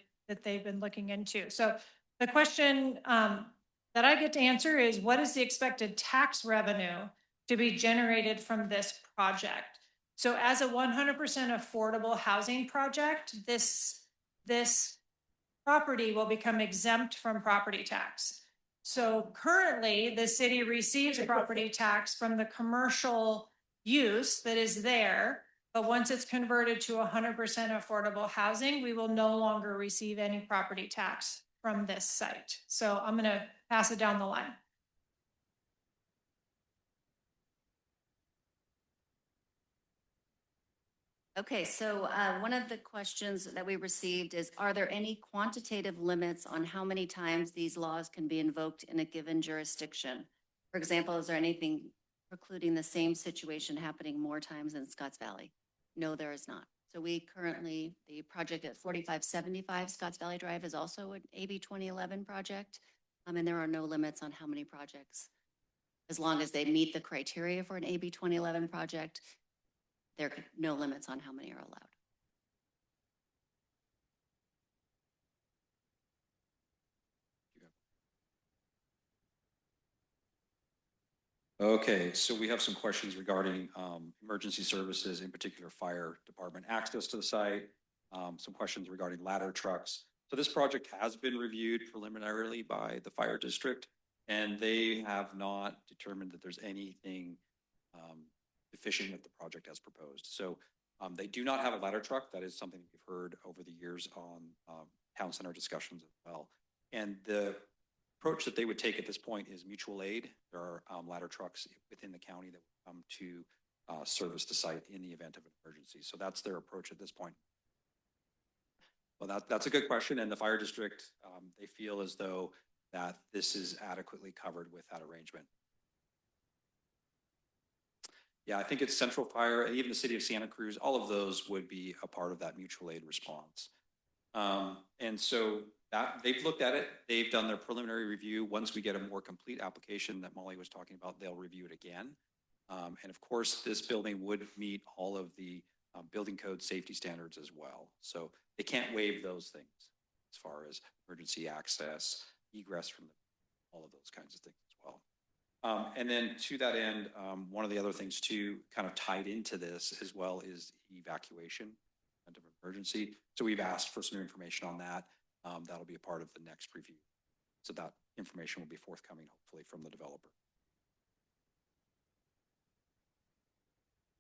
been looking into. So the question that I get to answer is, what is the expected tax revenue to be generated from this project? So as a 100% affordable housing project, this property will become exempt from property tax. So currently, the city receives property tax from the commercial use that is there, but once it's converted to 100% affordable housing, we will no longer receive any property tax from this site. So I'm going to pass it down the line. Okay, so one of the questions that we received is, are there any quantitative limits on how many times these laws can be invoked in a given jurisdiction? For example, is there anything precluding the same situation happening more times in Scotts Valley? No, there is not. So we currently, the project at 4575 Scotts Valley Drive is also an AB 2011 project, and there are no limits on how many projects. As long as they meet the criteria for an AB 2011 project, there are no limits on how many are allowed. Okay, so we have some questions regarding emergency services, in particular fire department access to the site. Some questions regarding ladder trucks. So this project has been reviewed preliminarily by the fire district, and they have not determined that there's anything deficient with the project as proposed. So they do not have a ladder truck. That is something we've heard over the years on town center discussions as well. And the approach that they would take at this point is mutual aid. There are ladder trucks within the county that will come to service the site in the event of an emergency. So that's their approach at this point. Well, that's a good question. And the fire district, they feel as though that this is adequately covered with that arrangement. Yeah, I think it's Central Fire and even the city of Santa Cruz, all of those would be a part of that mutual aid response. And so that they've looked at it, they've done their preliminary review. Once we get a more complete application that Molly was talking about, they'll review it again. And of course, this building would meet all of the building code safety standards as well. So they can't waive those things as far as emergency access, egress from all of those kinds of things as well. And then to that end, one of the other things too, kind of tied into this as well is evacuation of emergency. So we've asked for some information on that. That'll be a part of the next review. So that information will be forthcoming, hopefully, from the developer.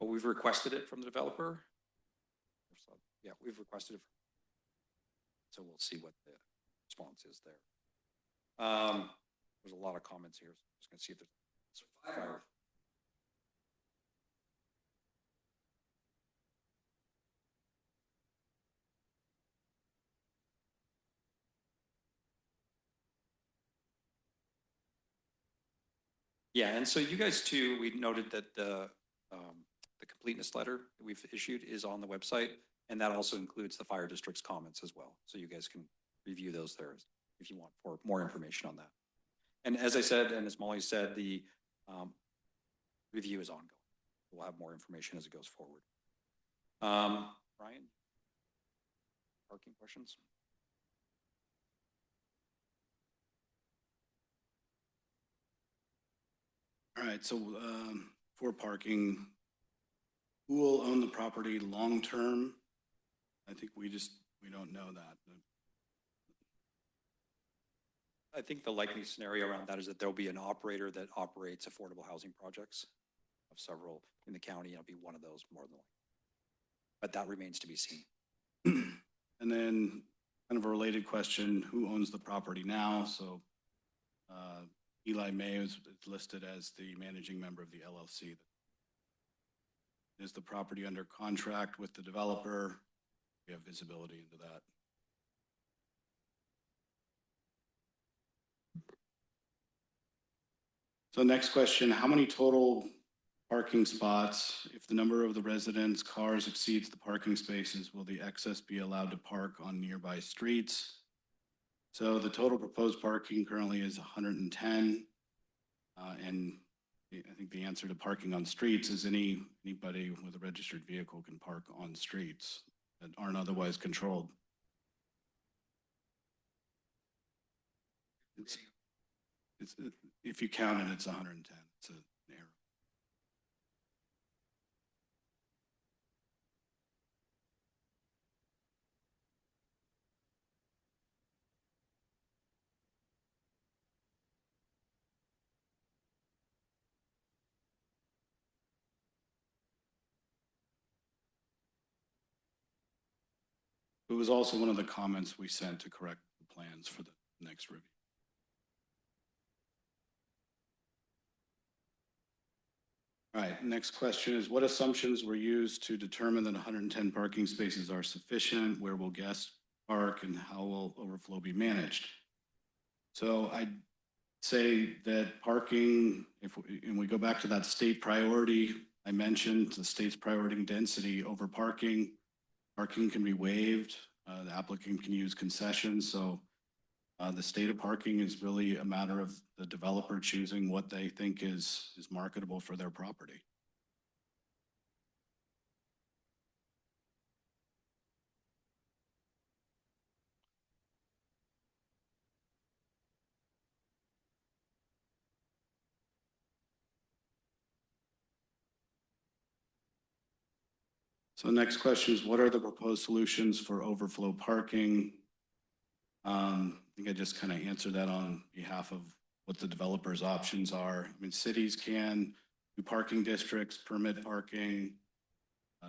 But we've requested it from the developer. Yeah, we've requested it. So we'll see what the response is there. There's a lot of comments here. So I'm just going to see if there's fire. Yeah, and so you guys too, we noted that the completeness letter that we've issued is on the website, and that also includes the fire district's comments as well. So you guys can review those there if you want for more information on that. And as I said, and as Molly said, the review is ongoing. We'll have more information as it goes forward. Brian, parking questions? All right, so for parking, who will own the property long-term? I think we don't know that. I think the likely scenario around that is that there'll be an operator that operates affordable housing projects of several in the county. It'll be one of those more than likely. But that remains to be seen. And then kind of a related question, who owns the property now? So Eli May is listed as the managing member of the LLC. Is the property under contract with the developer? We have visibility into that. So next question, how many total parking spots? If the number of the residents' cars exceeds the parking spaces, will the excess be allowed to park on nearby streets? So the total proposed parking currently is 110. And I think the answer to parking on streets is anybody with a registered vehicle can park on streets that aren't otherwise controlled. It's if you count it, it's 110. It's an error. It was also one of the comments we sent to correct the plans for the next review. All right, next question is what assumptions were used to determine that 110 parking spaces are sufficient? Where will guests park and how will overflow be managed? So I'd say that parking, and we go back to that state priority, I mentioned the state's priority density over parking. Parking can be waived. The applicant can use concessions. So the state of parking is really a matter of the developer choosing what they think is marketable for their property. So the next question is, what are the proposed solutions for overflow parking? I think I just kind of answered that on behalf of what the developer's options are. I mean, cities can do parking districts, permit parking,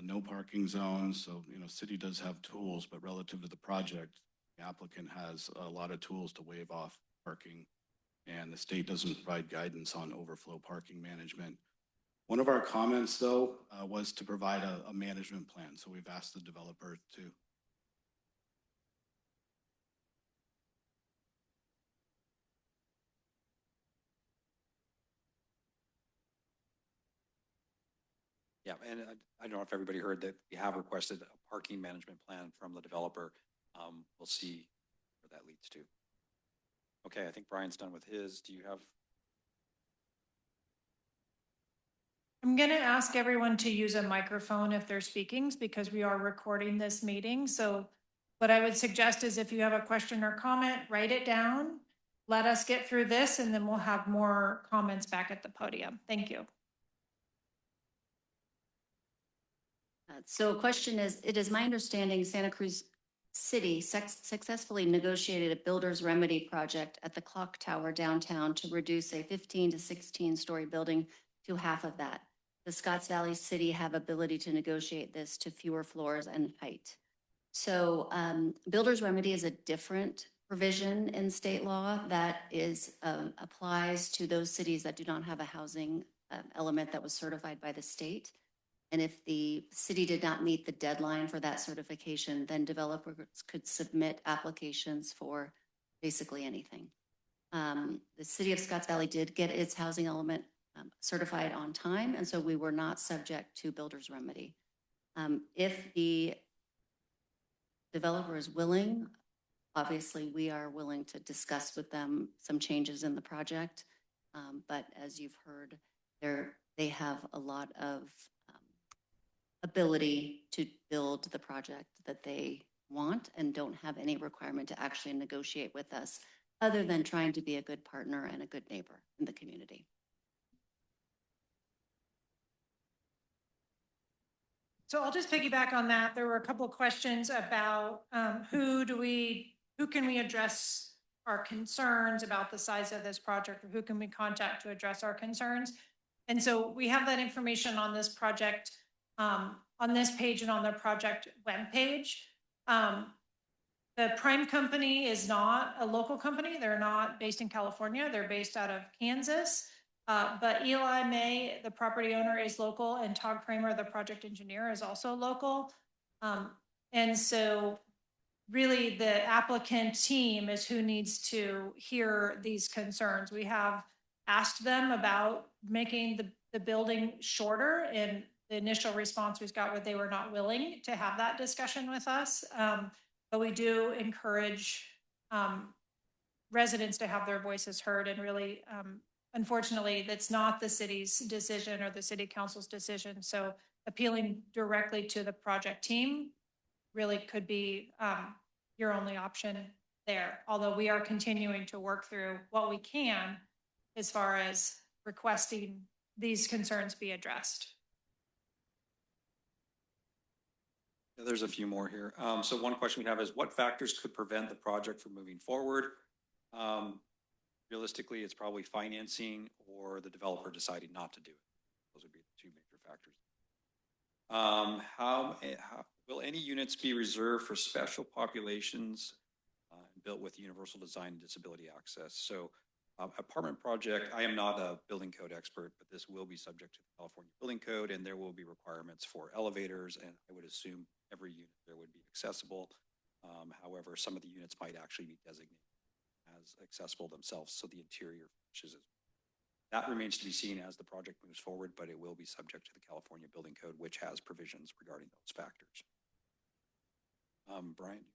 no parking zones. So, city does have tools, but relative to the project, the applicant has a lot of tools to waive off parking, and the state doesn't provide guidance on overflow parking management. One of our comments, though, was to provide a management plan. So we've asked the developer to. Yeah, and I don't know if everybody heard that we have requested a parking management plan from the developer. We'll see where that leads to. Okay, I think Brian's done with his. Do you have? I'm going to ask everyone to use a microphone if they're speaking because we are recording this meeting. So what I would suggest is if you have a question or comment, write it down. Let us get through this and then we'll have more comments back at the podium. Thank you. So a question is, it is my understanding Santa Cruz City successfully negotiated a builder's remedy project at the clock tower downtown to reduce a 15 to 16-story building to half of that. The Scotts Valley City have ability to negotiate this to fewer floors and height. So builder's remedy is a different provision in state law that is applies to those cities that do not have a housing element that was certified by the state. And if the city did not meet the deadline for that certification, then developers could submit applications for basically anything. The city of Scotts Valley did get its housing element certified on time, and so we were not subject to builder's remedy. If the developer is willing, obviously we are willing to discuss with them some changes in the project. But as you've heard, they have a lot of ability to build the project that they want and don't have any requirement to actually negotiate with us other than trying to be a good partner and a good neighbor in the community. So I'll just piggyback on that. There were a couple of questions about who can we address our concerns about the size of this project, or who can we contact to address our concerns? And so we have that information on this project, on this page and on the project webpage. The Prime Company is not a local company. They're not based in California. They're based out of Kansas. But Eli May, the property owner, is local, and Todd Kramer, the project engineer, is also local. And so really the applicant team is who needs to hear these concerns. We have asked them about making the building shorter, and the initial response we got was they were not willing to have that discussion with us. But we do encourage residents to have their voices heard, and really, unfortunately, that's not the city's decision or the city council's decision. So appealing directly to the project team really could be your only option there. Although we are continuing to work through what we can as far as requesting these concerns be addressed. There's a few more here. So one question we have is, what factors could prevent the project from moving forward? Realistically, it's probably financing or the developer deciding not to do it. Those would be the two major factors. How will any units be reserved for special populations built with universal design and disability access? So apartment project, I am not a building code expert, but this will be subject to the California Building Code, and there will be requirements for elevators, and I would assume every unit there would be accessible. However, some of the units might actually be designated as accessible themselves, so the interior finishes it. That remains to be seen as the project moves forward, but it will be subject to the California Building Code, which has provisions regarding those factors. Brian?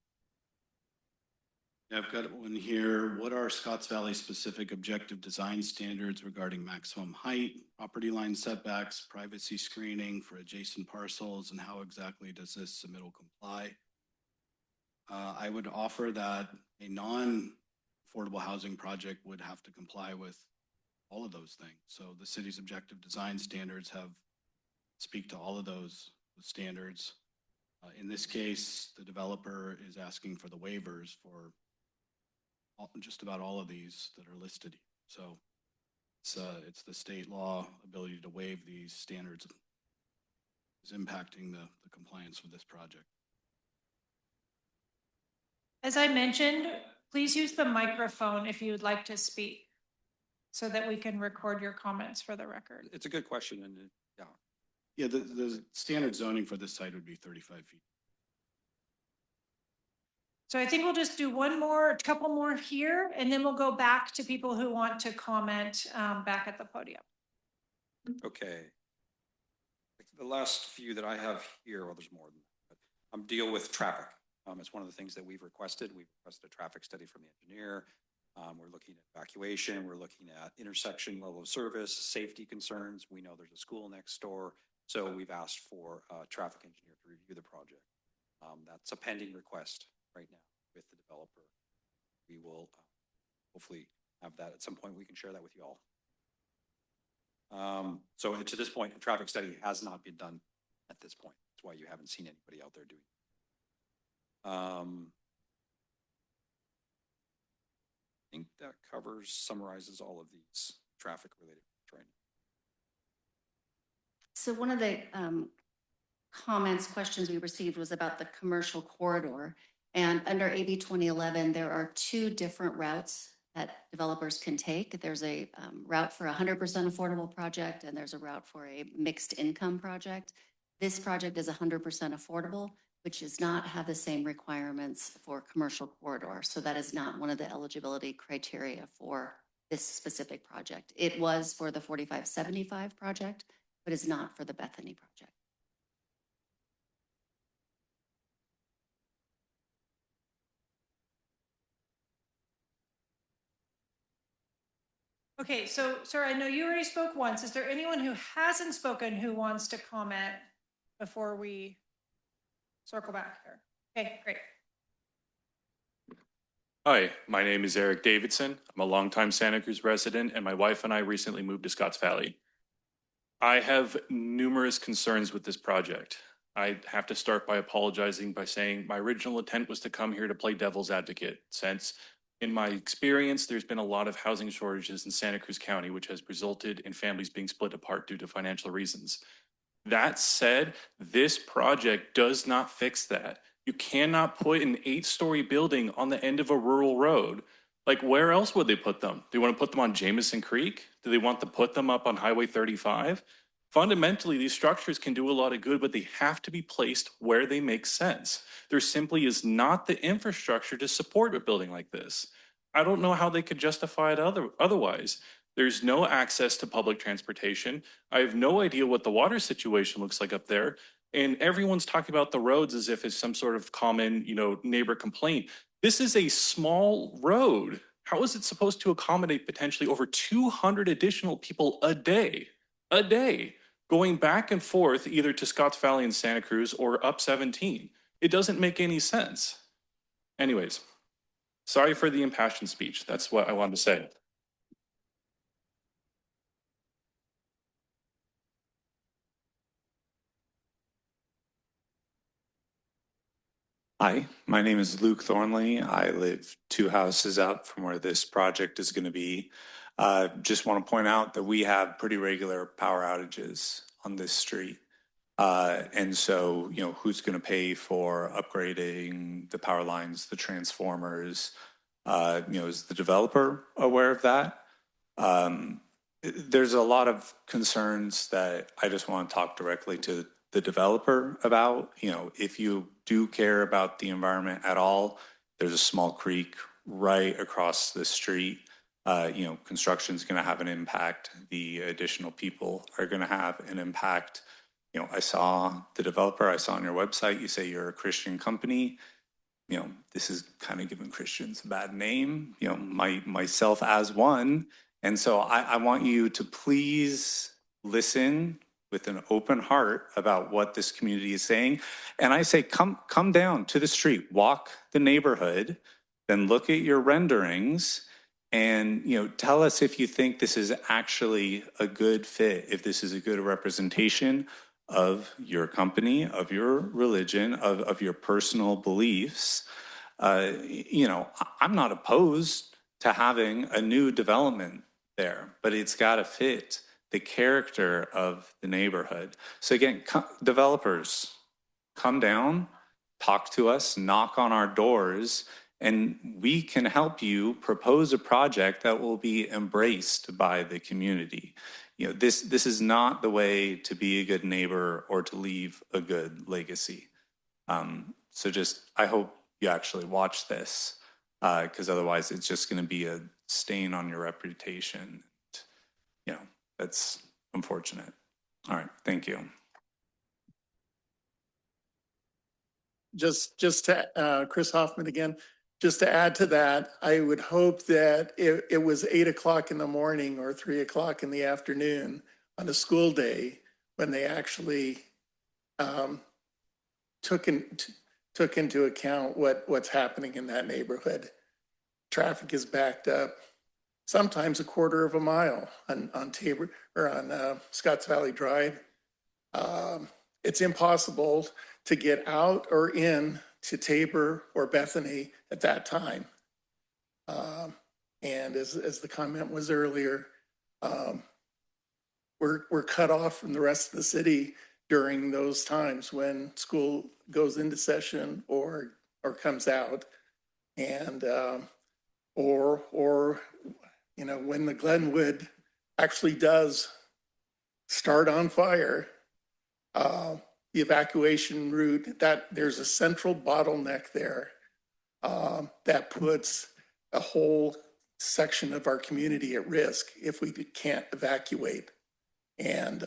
Yeah, I've got one here. What are Scotts Valley specific objective design standards regarding maximum height, property line setbacks, privacy screening for adjacent parcels, and how exactly does this submittal comply? I would offer that a non-affordable housing project would have to comply with all of those things. So the city's objective design standards speak to all of those standards. In this case, the developer is asking for the waivers for just about all of these that are listed. So it's the state law ability to waive these standards is impacting the compliance with this project. As I mentioned, please use the microphone if you would like to speak so that we can record your comments for the record. It's a good question, and yeah. Yeah, the standard zoning for this site would be 35 feet. So I think we'll just do a couple more here, and then we'll go back to people who want to comment back at the podium. Okay. The last few that I have here, well, there's more than that, but deal with traffic. It's one of the things that we've requested. We've requested a traffic study from the engineer. We're looking at evacuation. We're looking at intersection level of service, safety concerns. We know there's a school next door. So we've asked for a traffic engineer to review the project. That's a pending request right now with the developer. We will hopefully have that at some point. We can share that with you all. So to this point, a traffic study has not been done at this point. That's why you haven't seen anybody out there doing it. I think that summarizes all of these traffic related right now. So one of the questions we received was about the commercial corridor. And under AB 2011, there are two different routes that developers can take. There's a route for 100% affordable project, and there's a route for a mixed income project. This project is 100% affordable, which does not have the same requirements for commercial corridor. So that is not one of the eligibility criteria for this specific project. It was for the 4575 project, but is not for the Bethany project. Okay, so sir, I know you already spoke once. Is there anyone who hasn't spoken who wants to comment before we circle back here? Okay, great. Hi, my name is Eric Davidson. I'm a longtime Santa Cruz resident, and my wife and I recently moved to Scotts Valley. I have numerous concerns with this project. I have to start by apologizing by saying my original intent was to come here to play devil's advocate, since in my experience, there's been a lot of housing shortages in Santa Cruz County, which has resulted in families being split apart due to financial reasons. That said, this project does not fix that. You cannot put an 8-story building on the end of a rural road. Like, where else would they put them? Do they want to put them on Jameson Creek? Do they want to put them up on Highway 35? Fundamentally, these structures can do a lot of good, but they have to be placed where they make sense. There simply is not the infrastructure to support a building like this. I don't know how they could justify it otherwise. There's no access to public transportation. I have no idea what the water situation looks like up there. And everyone's talking about the roads as if it's some sort of common, neighbor complaint. This is a small road. How is it supposed to accommodate potentially over 200 additional people a day? A day, going back and forth either to Scotts Valley and Santa Cruz or up 17. It doesn't make any sense. Anyways, sorry for the impassioned speech. That's what I wanted to say. Hi, my name is Luke Thornley. I live 2 houses out from where this project is going to be. Just want to point out that we have pretty regular power outages on this street. And so, who's going to pay for upgrading the power lines, the transformers? Is the developer aware of that? There's a lot of concerns that I just want to talk directly to the developer about. If you do care about the environment at all, there's a small creek right across the street. Construction is going to have an impact. The additional people are going to have an impact. I saw the developer, I saw on your website, you say you're a Christian company. This is kind of giving Christians a bad name, myself as one. And so I want you to please listen with an open heart about what this community is saying. And I say, come down to the street, walk the neighborhood, then look at your renderings and, tell us if you think this is actually a good fit, if this is a good representation of your company, of your religion, of your personal beliefs, I'm not opposed to having a new development there, but it's got to fit the character of the neighborhood. So again, developers, come down, talk to us, knock on our doors, and we can help you propose a project that will be embraced by the community. This is not the way to be a good neighbor or to leave a good legacy. So I hope you actually watch this, because otherwise it's just going to be a stain on your reputation. That's unfortunate. All right, thank you. Just to, Chris Hoffman again, just to add to that, I would hope that it was 8 o'clock in the morning or 3 o'clock in the afternoon on a school day when they actually took into account what's happening in that neighborhood. Traffic is backed up, sometimes a quarter of a mile on Tabor or on Scotts Valley Drive. It's impossible to get out or in to Tabor or Bethany at that time. And as the comment was earlier, we're cut off from the rest of the city during those times when school goes into session or comes out, and or when the Glenwood actually does start on fire. The evacuation route, that there's a central bottleneck there that puts a whole section of our community at risk if we can't evacuate. And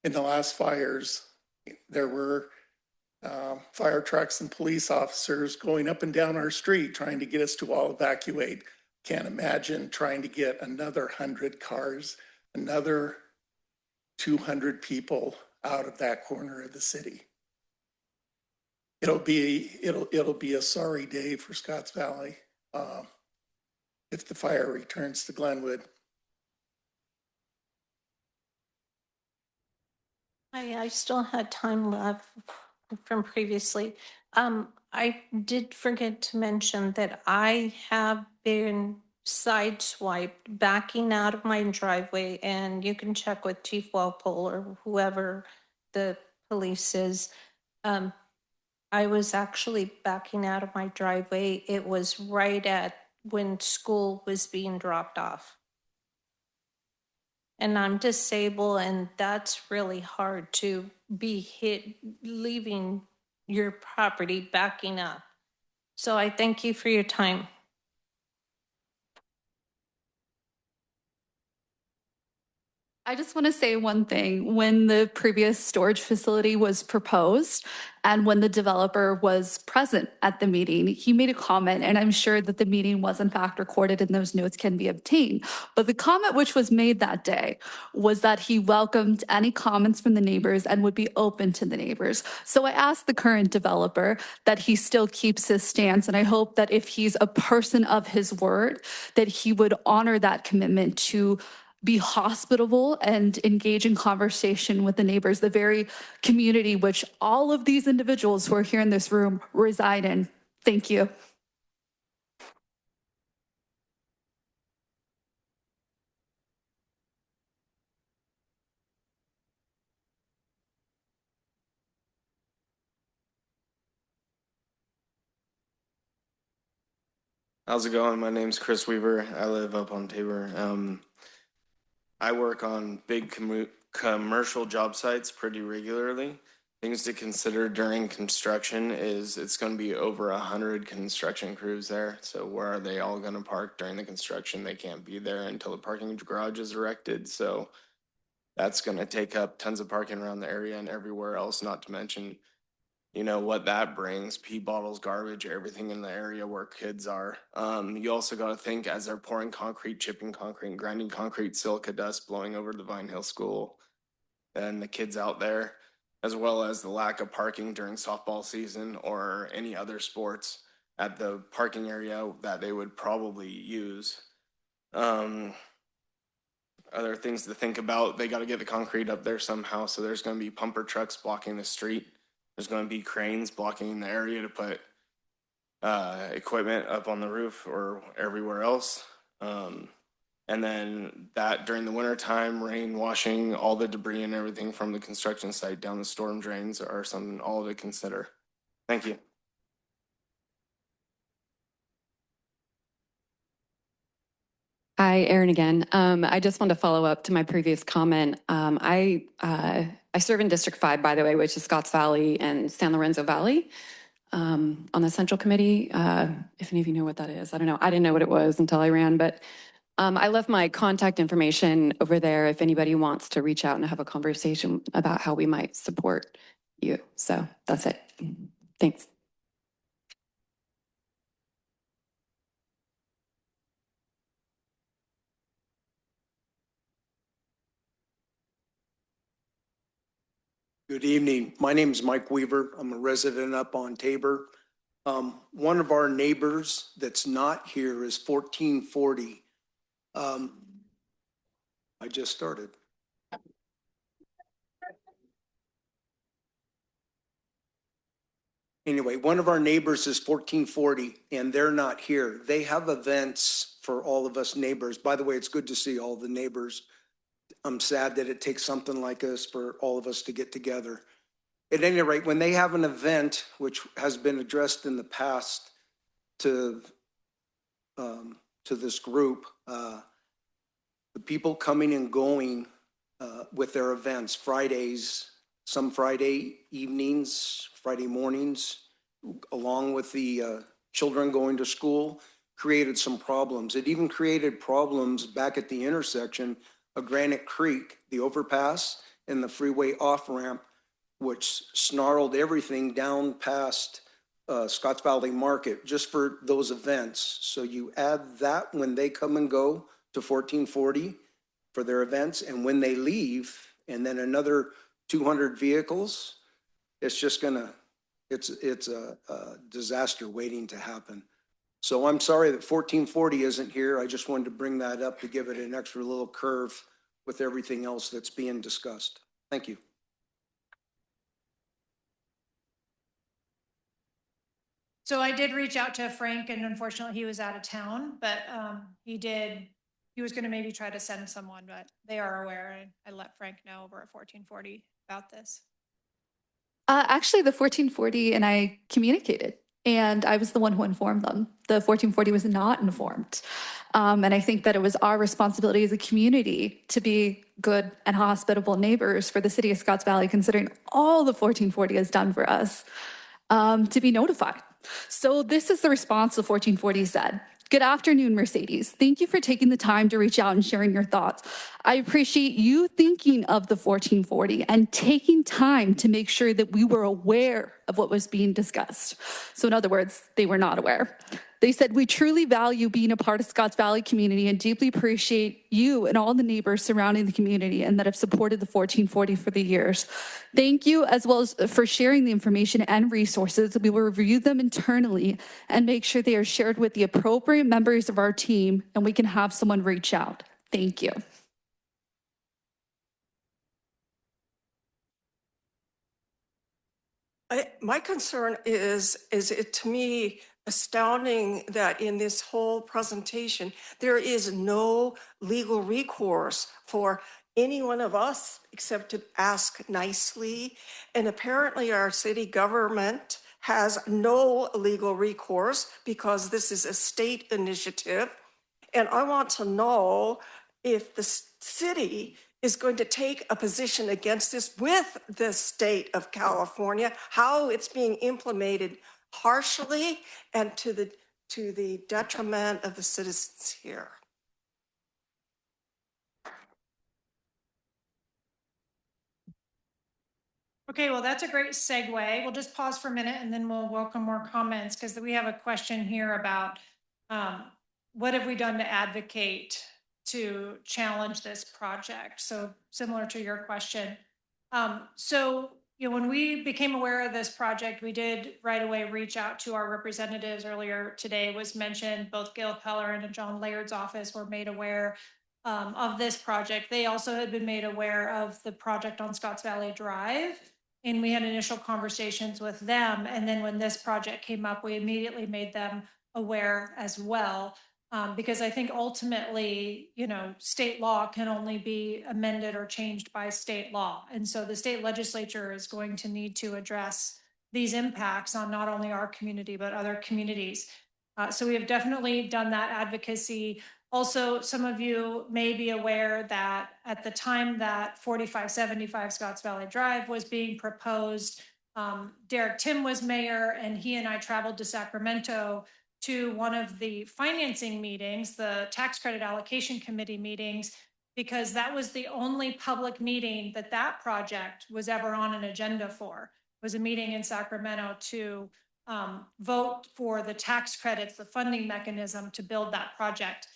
in the last fires, there were fire trucks and police officers going up and down our street trying to get us to all evacuate. Can't imagine trying to get another 100 cars, another 200 people out of that corner of the city. It'll be a sorry day for Scotts Valley if the fire returns to Glenwood. I still had time left from previously. I did forget to mention that I have been sideswiped backing out of my driveway, and you can check with Chief Walpole or whoever the police is. I was actually backing out of my driveway. It was right at when school was being dropped off. And I'm disabled, and that's really hard to be hit leaving your property backing up. So I thank you for your time. I just want to say one thing. When the previous storage facility was proposed and when the developer was present at the meeting, he made a comment, and I'm sure that the meeting was in fact recorded and those notes can be obtained. But the comment which was made that day was that he welcomed any comments from the neighbors and would be open to the neighbors. So I asked the current developer that he still keeps his stance, and I hope that if he's a person of his word, that he would honor that commitment to be hospitable and engage in conversation with the neighbors, the very community which all of these individuals who are here in this room reside in. Thank you. How's it going? My name's Chris Weaver. I live up on Tabor. I work on big commercial job sites pretty regularly. Things to consider during construction is it's going to be over 100 construction crews there. So where are they all going to park during the construction? They can't be there until the parking garage is erected. So that's going to take up tons of parking around the area and everywhere else, not to mention what that brings, pee bottles, garbage, everything in the area where kids are. You also got to think as they're pouring concrete, chipping concrete, grinding concrete, silica dust blowing over the Vine Hill School and the kids out there, as well as the lack of parking during softball season or any other sports at the parking area that they would probably use. other things to think about. They got to get the concrete up there somehow. So there's going to be pumper trucks blocking the street. There's going to be cranes blocking the area to put equipment up on the roof or everywhere else. And then that during the winter time, rain washing all the debris and everything from the construction site down the storm drains are something all to consider. Thank you. Hi, Erin again. I just want to follow up to my previous comment. I serve in District 5, by the way, which is Scotts Valley and San Lorenzo Valley, on the Central Committee. If any of you know what that is, I don't know. I didn't know what it was until I ran, but I left my contact information over there if anybody wants to reach out and have a conversation about how we might support you. So that's it. Thanks. Good evening. My name is Mike Weaver. I'm a resident up on Tabor. One of our neighbors that's not here is 1440. I just started. Anyway, one of our neighbors is 1440 and they're not here. They have events for all of us neighbors. By the way, it's good to see all the neighbors. I'm sad that it takes something like this for all of us to get together. At any rate, when they have an event, which has been addressed in the past to this group, the people coming and going with their events, Fridays, some Friday evenings, Friday mornings, along with the children going to school, created some problems. It even created problems back at the intersection of Granite Creek, the overpass, and the freeway off-ramp, which snarled everything down past Scotts Valley Market just for those events. So you add that when they come and go to 1440 for their events, and when they leave, and then another 200 vehicles, it's just gonna, it's a disaster waiting to happen. So I'm sorry that 1440 isn't here. I just wanted to bring that up to give it an extra little curve with everything else that's being discussed. Thank you. So I did reach out to Frank, and unfortunately he was out of town, but he was gonna maybe try to send someone, but they are aware, and I let Frank know over at 1440 about this. Actually, the 1440 and I communicated, and I was the one who informed them. The 1440 was not informed. And I think that it was our responsibility as a community to be good and hospitable neighbors for the city of Scotts Valley, considering all the 1440 has done for us, to be notified. So this is the response the 1440 said. Good afternoon, Mercedes. Thank you for taking the time to reach out and sharing your thoughts. I appreciate you thinking of the 1440 and taking time to make sure that we were aware of what was being discussed. So in other words, they were not aware. They said, we truly value being a part of Scotts Valley community and deeply appreciate you and all the neighbors surrounding the community and that have supported the 1440 for the years. Thank you, as well as for sharing the information and resources. We will review them internally and make sure they are shared with the appropriate members of our team and we can have someone reach out. Thank you. My concern is it to me astounding that in this whole presentation, there is no legal recourse for any one of us except to ask nicely. And apparently our city government has no legal recourse because this is a state initiative. And I want to know if the city is going to take a position against this with the state of California, how it's being implemented harshly and to the detriment of the citizens here. Okay, well, that's a great segue. We'll just pause for a minute and then we'll welcome more comments because we have a question here about what have we done to advocate to challenge this project? So similar to your question. When we became aware of this project, we did right away reach out to our representatives. Earlier today was mentioned, both Gail Pellerin and John Layard's office were made aware of this project, they also had been made aware of the project on Scotts Valley Drive. And we had initial conversations with them. And then when this project came up, we immediately made them aware as well. Because I think ultimately, state law can only be amended or changed by state law. And so the state legislature is going to need to address these impacts on not only our community, but other communities. So we have definitely done that advocacy. Also, some of you may be aware that at the time that 4575 Scotts Valley Drive was being proposed, Derek Tim was mayor, and he and I traveled to Sacramento to one of the financing meetings, the tax credit allocation committee meetings, because that was the only public meeting that project was ever on an agenda for. It was a meeting in Sacramento to vote for the tax credits, the funding mechanism to build that project.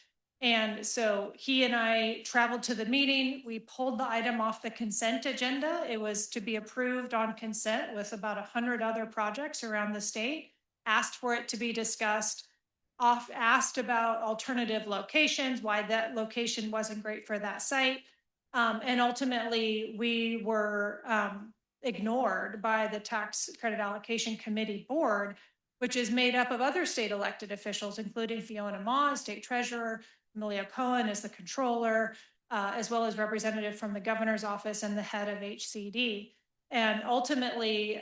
And so he and I traveled to the meeting. We pulled the item off the consent agenda. It was to be approved on consent with about 100 other projects around the state, asked for it to be discussed, asked about alternative locations, why that location wasn't great for that site. And ultimately, we were ignored by the Tax Credit Allocation Committee Board, which is made up of other state elected officials, including Fiona Ma, state treasurer, Amelia Cohen as the controller, as well as representative from the governor's office and the head of HCD. And ultimately,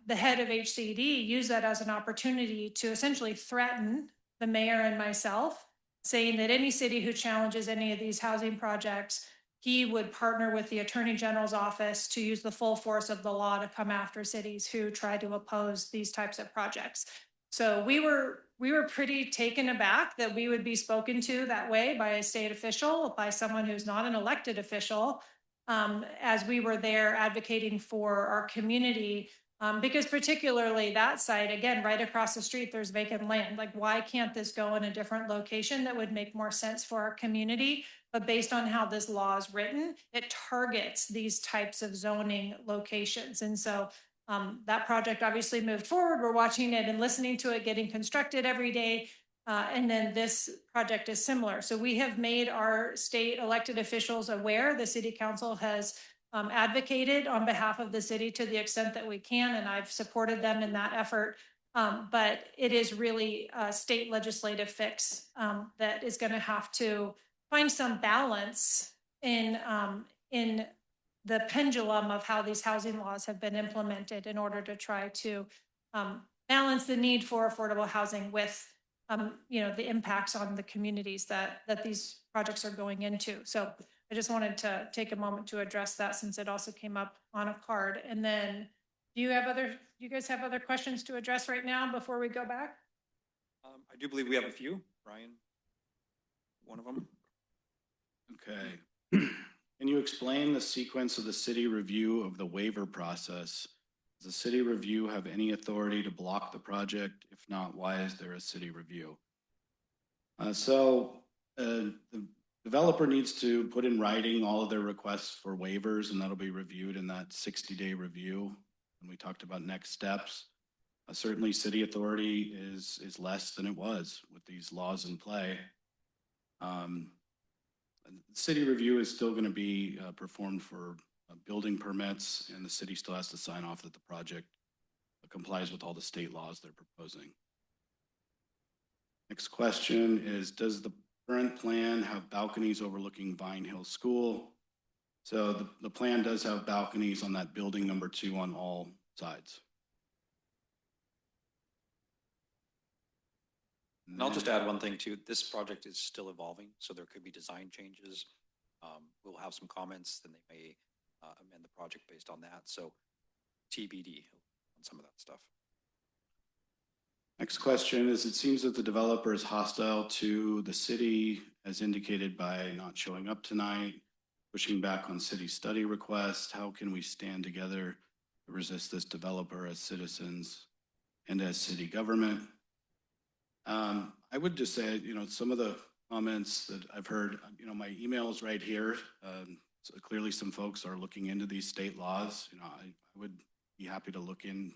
the head of HCD used that as an opportunity to essentially threaten the mayor and myself, saying that any city who challenges any of these housing projects, he would partner with the Attorney General's office to use the full force of the law to come after cities who try to oppose these types of projects. So we were pretty taken aback that we would be spoken to that way by a state official, by someone who's not an elected official, as we were there advocating for our community. Because particularly that site, again, right across the street, there's vacant land. Like, why can't this go in a different location that would make more sense for our community? But based on how this law is written, it targets these types of zoning locations. And so that project obviously moved forward. We're watching it and listening to it getting constructed every day. And then this project is similar. So we have made our state elected officials aware. The city council has advocated on behalf of the city to the extent that we can, and I've supported them in that effort. But it is really a state legislative fix that is going to have to find some balance in the pendulum of how these housing laws have been implemented in order to try to balance the need for affordable housing with the impacts on the communities that these projects are going into. So I just wanted to take a moment to address that since it also came up on a card. And then do you guys have other questions to address right now before we go back? I do believe we have a few. Brian, one of them. Okay. Can you explain the sequence of the city review of the waiver process? Does the city review have any authority to block the project? If not, why is there a city review? The developer needs to put in writing all of their requests for waivers, and that'll be reviewed in that 60-day review. And we talked about next steps. Certainly city authority is less than it was with these laws in play. City review is still going to be performed for building permits, and the city still has to sign off that the project complies with all the state laws they're proposing. Next question is, does the current plan have balconies overlooking Vine Hill School? So the plan does have balconies on that building number 2 on all sides. And I'll just add one thing too. This project is still evolving, so there could be design changes. We'll have some comments, then they may amend the project based on that. So TBD on some of that stuff. Next question is, it seems that the developer is hostile to the city as indicated by not showing up tonight, pushing back on city study requests. How can we stand together to resist this developer as citizens and as city government? I would just say, some of the comments that I've heard, my email is right here. So clearly some folks are looking into these state laws. I would be happy to look in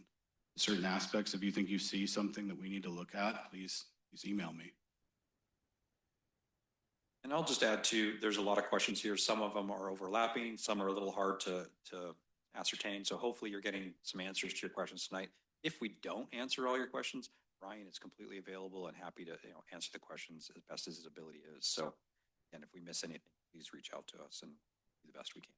certain aspects. If you think you see something that we need to look at, please email me. And I'll just add too, there's a lot of questions here. Some of them are overlapping, some are a little hard to ascertain. So hopefully you're getting some answers to your questions tonight. If we don't answer all your questions, Brian is completely available and happy to answer the questions as best as his ability is. So again, if we miss anything, please reach out to us and do the best we can.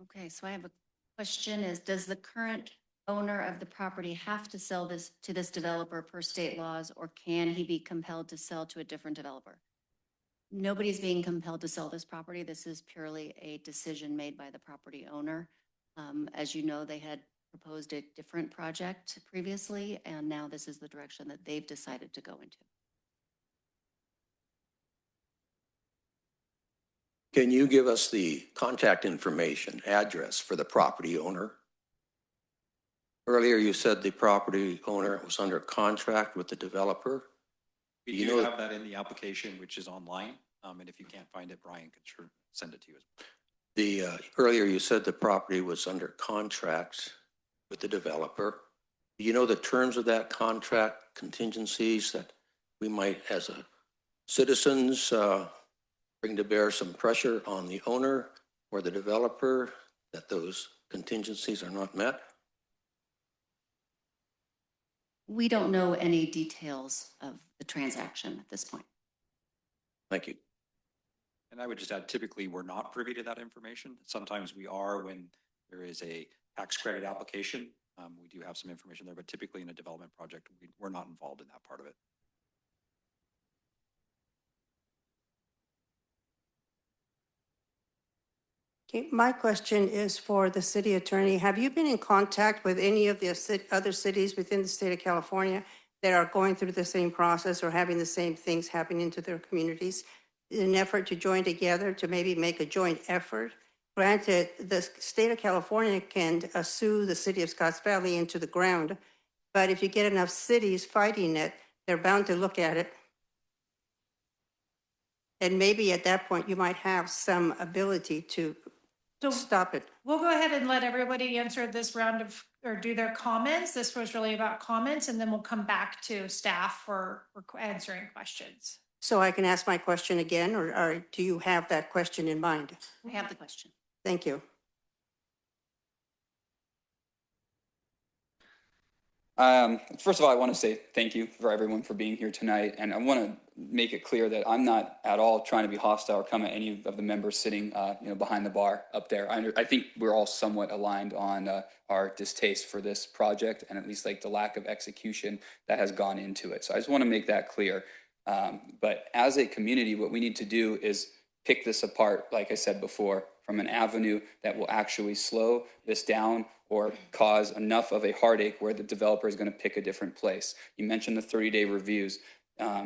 Okay, so I have a question is, does the current owner of the property have to sell this to this developer per state laws, or can he be compelled to sell to a different developer? Nobody's being compelled to sell this property. This is purely a decision made by the property owner. As you know, they had proposed a different project previously, and now this is the direction that they've decided to go into. Can you give us the contact information, address for the property owner? Earlier, you said the property owner was under contract with the developer. We do have that in the application, which is online. And if you can't find it, Brian can sure send it to you. Earlier, you said the property was under contract with the developer. Do you know the terms of that contract, contingencies that we might, as a citizens, bring to bear some pressure on the owner or the developer that those contingencies are not met? We don't know any details of the transaction at this point. Thank you. And I would just add, typically, we're not privy to that information. Sometimes we are when there is a tax credit application. We do have some information there, but typically in a development project, we're not involved in that part of it. Okay, my question is for the city attorney. Have you been in contact with any of the other cities within the state of California that are going through the same process or having the same things happening to their communities in an effort to join together to maybe make a joint effort? Granted, the state of California can sue the city of Scotts Valley into the ground, but if you get enough cities fighting it, they're bound to look at it. And maybe at that point, you might have some ability to stop it. We'll go ahead and let everybody answer this round of, or do their comments. This was really about comments, and then we'll come back to staff for answering questions. So I can ask my question again, or do you have that question in mind? I have the question. Thank you. First of all, I want to say thank you for everyone for being here tonight. And I want to make it clear that I'm not at all trying to be hostile or come at any of the members sitting behind the bar up there. I think we're all somewhat aligned on our distaste for this project and at least like the lack of execution that has gone into it. So I just want to make that clear. But as a community, what we need to do is pick this apart, like I said before, from an avenue that will actually slow this down or cause enough of a heartache where the developer is going to pick a different place. You mentioned the 30-day reviews.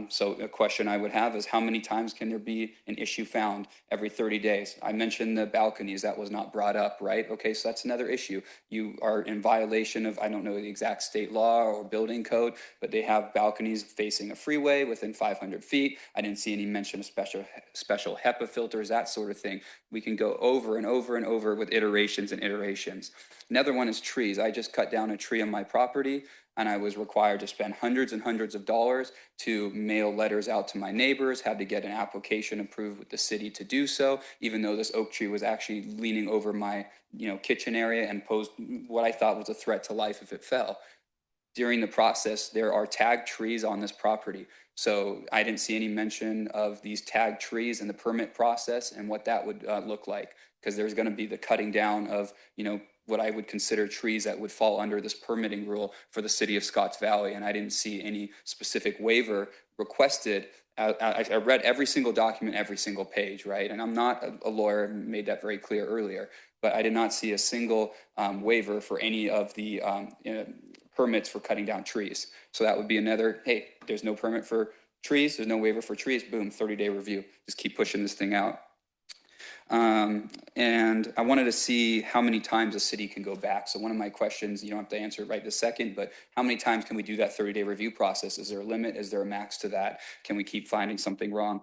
So a question I would have is how many times can there be an issue found every 30 days? I mentioned the balconies, that was not brought up, right? Okay, so that's another issue. You are in violation of, I don't know the exact state law or building code, but they have balconies facing a freeway within 500 feet. I didn't see any mention of special HEPA filters, that sort of thing. We can go over and over and over with iterations and iterations. Another one is trees. I just cut down a tree on my property, and I was required to spend hundreds and hundreds of dollars to mail letters out to my neighbors, had to get an application approved with the city to do so, even though this oak tree was actually leaning over my kitchen area and posed what I thought was a threat to life if it fell. During the process, there are tagged trees on this property. So I didn't see any mention of these tagged trees in the permit process and what that would look like, because there's going to be the cutting down of, what I would consider trees that would fall under this permitting rule for the city of Scotts Valley. And I didn't see any specific waiver requested. I read every single document, every single page, right? And I'm not a lawyer, made that very clear earlier, but I did not see a single waiver for any of the permits for cutting down trees. So that would be another, hey, there's no permit for trees, there's no waiver for trees, boom, 30-day review. Just keep pushing this thing out. And I wanted to see how many times a city can go back. So one of my questions, you don't have to answer it right this second, but how many times can we do that 30-day review process? Is there a limit? Is there a max to that? Can we keep finding something wrong?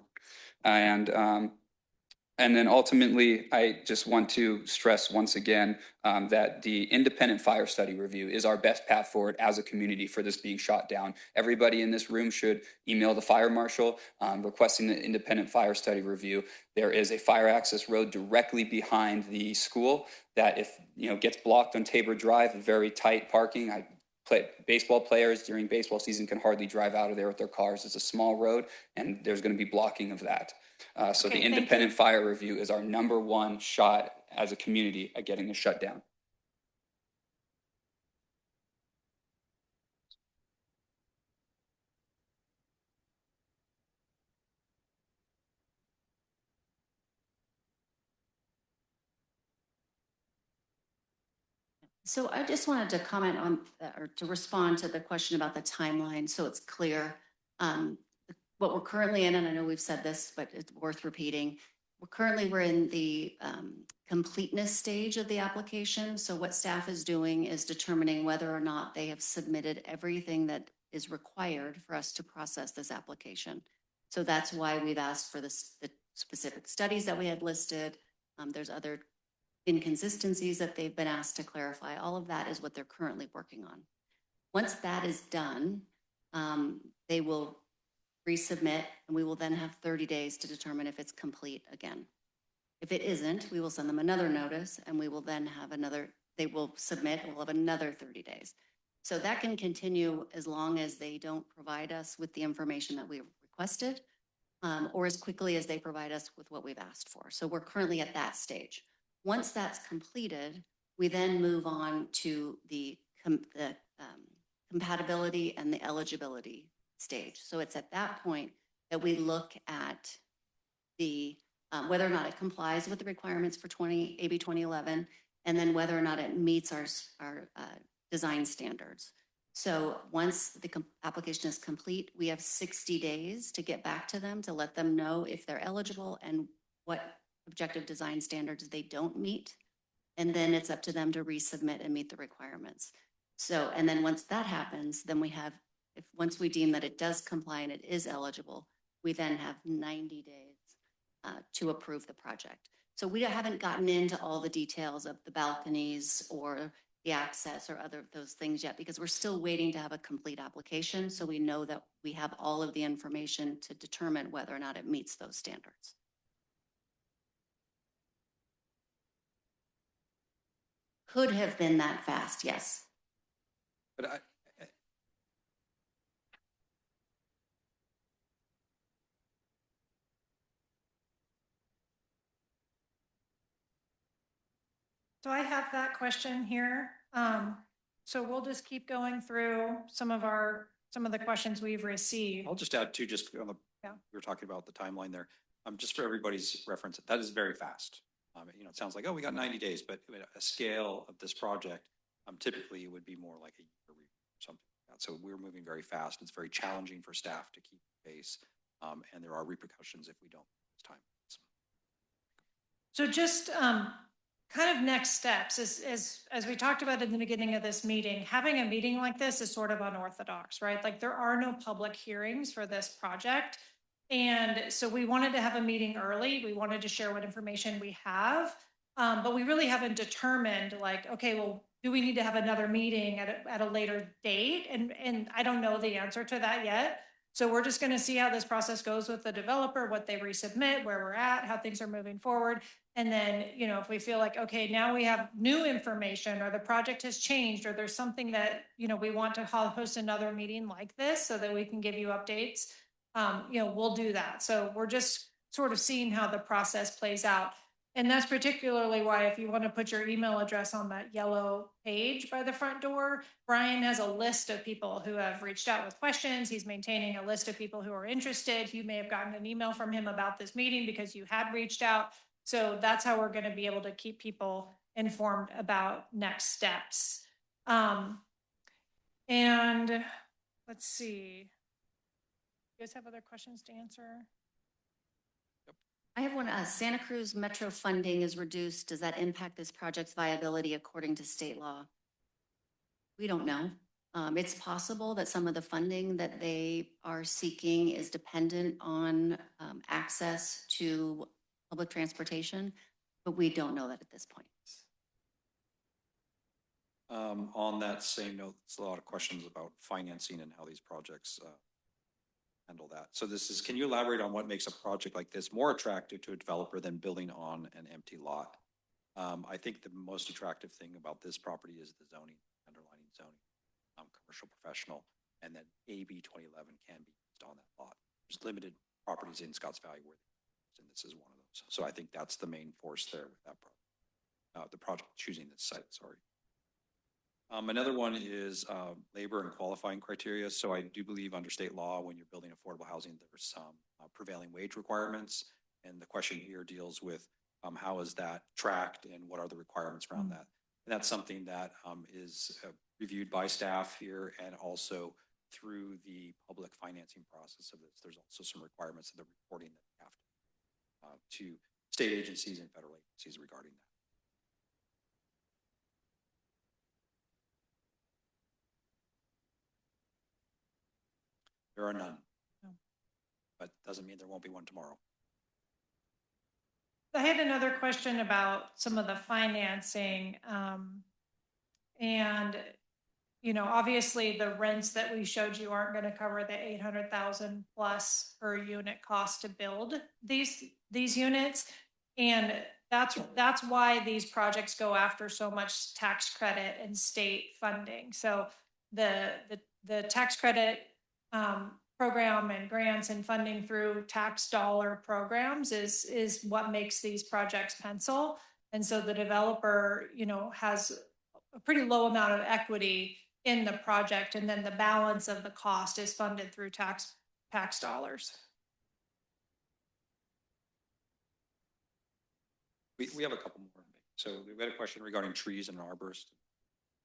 And And then ultimately, I just want to stress once again that the independent fire study review is our best path forward as a community for this being shot down. Everybody in this room should email the fire marshal requesting the independent fire study review. There is a fire access road directly behind the school that if gets blocked on Tabor Drive, very tight parking. Baseball players during baseball season can hardly drive out of there with their cars. It's a small road, and there's going to be blocking of that. So Okay, the thank independent you. fire review is our #1 shot as a community at getting this shut down. So I just wanted to comment on, or to respond to the question about the timeline, so it's clear. Um, what we're currently in, and I know we've said this, but it's worth repeating. We're in the completeness stage of the application. So what staff is doing is determining whether or not they have submitted everything that is required for us to process this application. So that's why we've asked for the specific studies that we had listed. There's other inconsistencies that they've been asked to clarify. All of that is what they're currently working on. Once that is done, they will resubmit, and we will then have 30 days to determine if it's complete again. If it isn't, we will send them another notice, and we will then have they will submit, and we'll have another 30 days. So that can continue as long as they don't provide us with the information that we requested, or as quickly as they provide us with what we've asked for. So we're currently at that stage. Once that's completed, we then move on to the compatibility and the eligibility stage. So it's at that point that we look at the whether or not it complies with the requirements for AB 2011, and then whether or not it meets our design standards. So once the application is complete, we have 60 days to get back to them to let them know if they're eligible and what objective design standards they don't meet. And then it's up to them to resubmit and meet the requirements. So, and then once that happens, then we have, once we deem that it does comply and it is eligible, we then have 90 days to approve the project. So we haven't gotten into all the details of the balconies or the access or those things yet, because we're still waiting to have a complete application. So we know that we have all of the information to determine whether or not it meets those standards. Could have been that fast, yes. But So I have that question here. So we'll just keep going through some of the questions we've received. I'll just add too, just on the, Yeah. we were talking about the timeline there. Just for everybody's reference, that is very fast. It sounds like, oh, we got 90 days, but a scale of this project, typically it would be more like a year or something like that. So we're moving very fast. It's very challenging for staff to keep pace. And there are repercussions if we don't this time. So just kind of next steps, as we talked about in the beginning of this meeting, having a meeting like this is sort of unorthodox, right? Like there are no public hearings for this project. And so we wanted to have a meeting early. We wanted to share what information we have, but we really haven't determined like, okay, well, do we need to have another meeting at a later date? And I don't know the answer to that yet. So we're just going to see how this process goes with the developer, what they resubmit, where we're at, how things are moving forward. And then, if we feel like, okay, now we have new information or the project has changed or there's something that, we want to host another meeting like this so that we can give you updates, we'll do that. So we're just sort of seeing how the process plays out. And that's particularly why if you want to put your email address on that yellow page by the front door, Brian has a list of people who have reached out with questions. He's maintaining a list of people who are interested. You may have gotten an email from him about this meeting because you had reached out. So that's how we're going to be able to keep people informed about next steps. And let's see. You guys have other questions to answer? I have one. Santa Cruz Metro funding is reduced. Does that impact this project's viability according to state law? We don't know. It's possible that some of the funding that they are seeking is dependent on access to public transportation, but we don't know that at this point. On that same note, there's a lot of questions about financing and how these projects handle that. So this is, can you elaborate on what makes a project like this more attractive to a developer than building on an empty lot? I think the most attractive thing about this property is the zoning, underlining zoning, commercial professional, and then AB 2011 can be used on that lot. There's limited properties in Scotts Valley where, and this is one of those. So I think that's the main force there with that project. The project choosing this site, sorry. Another one is labor and qualifying criteria. So I do believe under state law, when you're building affordable housing, there's some prevailing wage requirements. And the question here deals with how is that tracked and what are the requirements around that? And that's something that is reviewed by staff here and also through the public financing process of this. There's also some requirements of the reporting that we have to state agencies and federal agencies regarding that. There are none, but doesn't mean there won't be one tomorrow. I had another question about some of the financing. And, you know, obviously the rents that we showed you aren't going to cover the 800,000 plus per unit cost to build these units. And that's why these projects go after so much tax credit and state funding. So the tax credit program and grants and funding through tax dollar programs is what makes these projects pencil. And so the developer, you know, has a pretty low amount of equity in the project, and then the balance of the cost is funded through tax dollars. We have a couple more. So we've got a question regarding trees and arborist.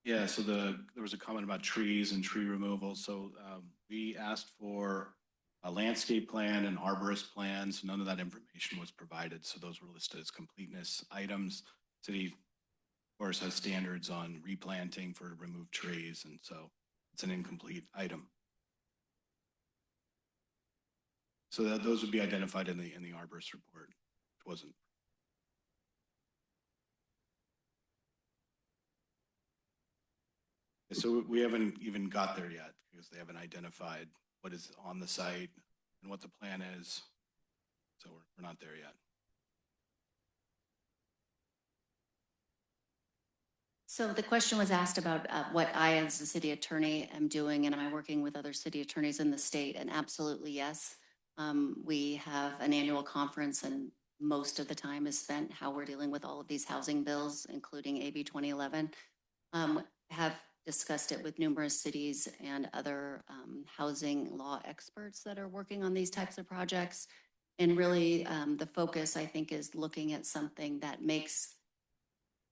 Yeah, so there was a comment about trees and tree removal. So we asked for a landscape plan and arborist plans. None of that information was provided. So those were listed as completeness items. City, of course, has standards on replanting for removed trees. And so it's an incomplete item. So those would be identified in the arborist report. It wasn't. So we haven't even got there yet because they haven't identified what is on the site and what the plan is. So we're not there yet. So the question was asked about what I, as the city attorney, am doing, and am I working with other city attorneys in the state? And absolutely yes. We have an annual conference, and most of the time is spent how we're dealing with all of these housing bills, including AB 2011. Have discussed it with numerous cities and other housing law experts that are working on these types of projects. And really the focus, I think, is looking at something that makes,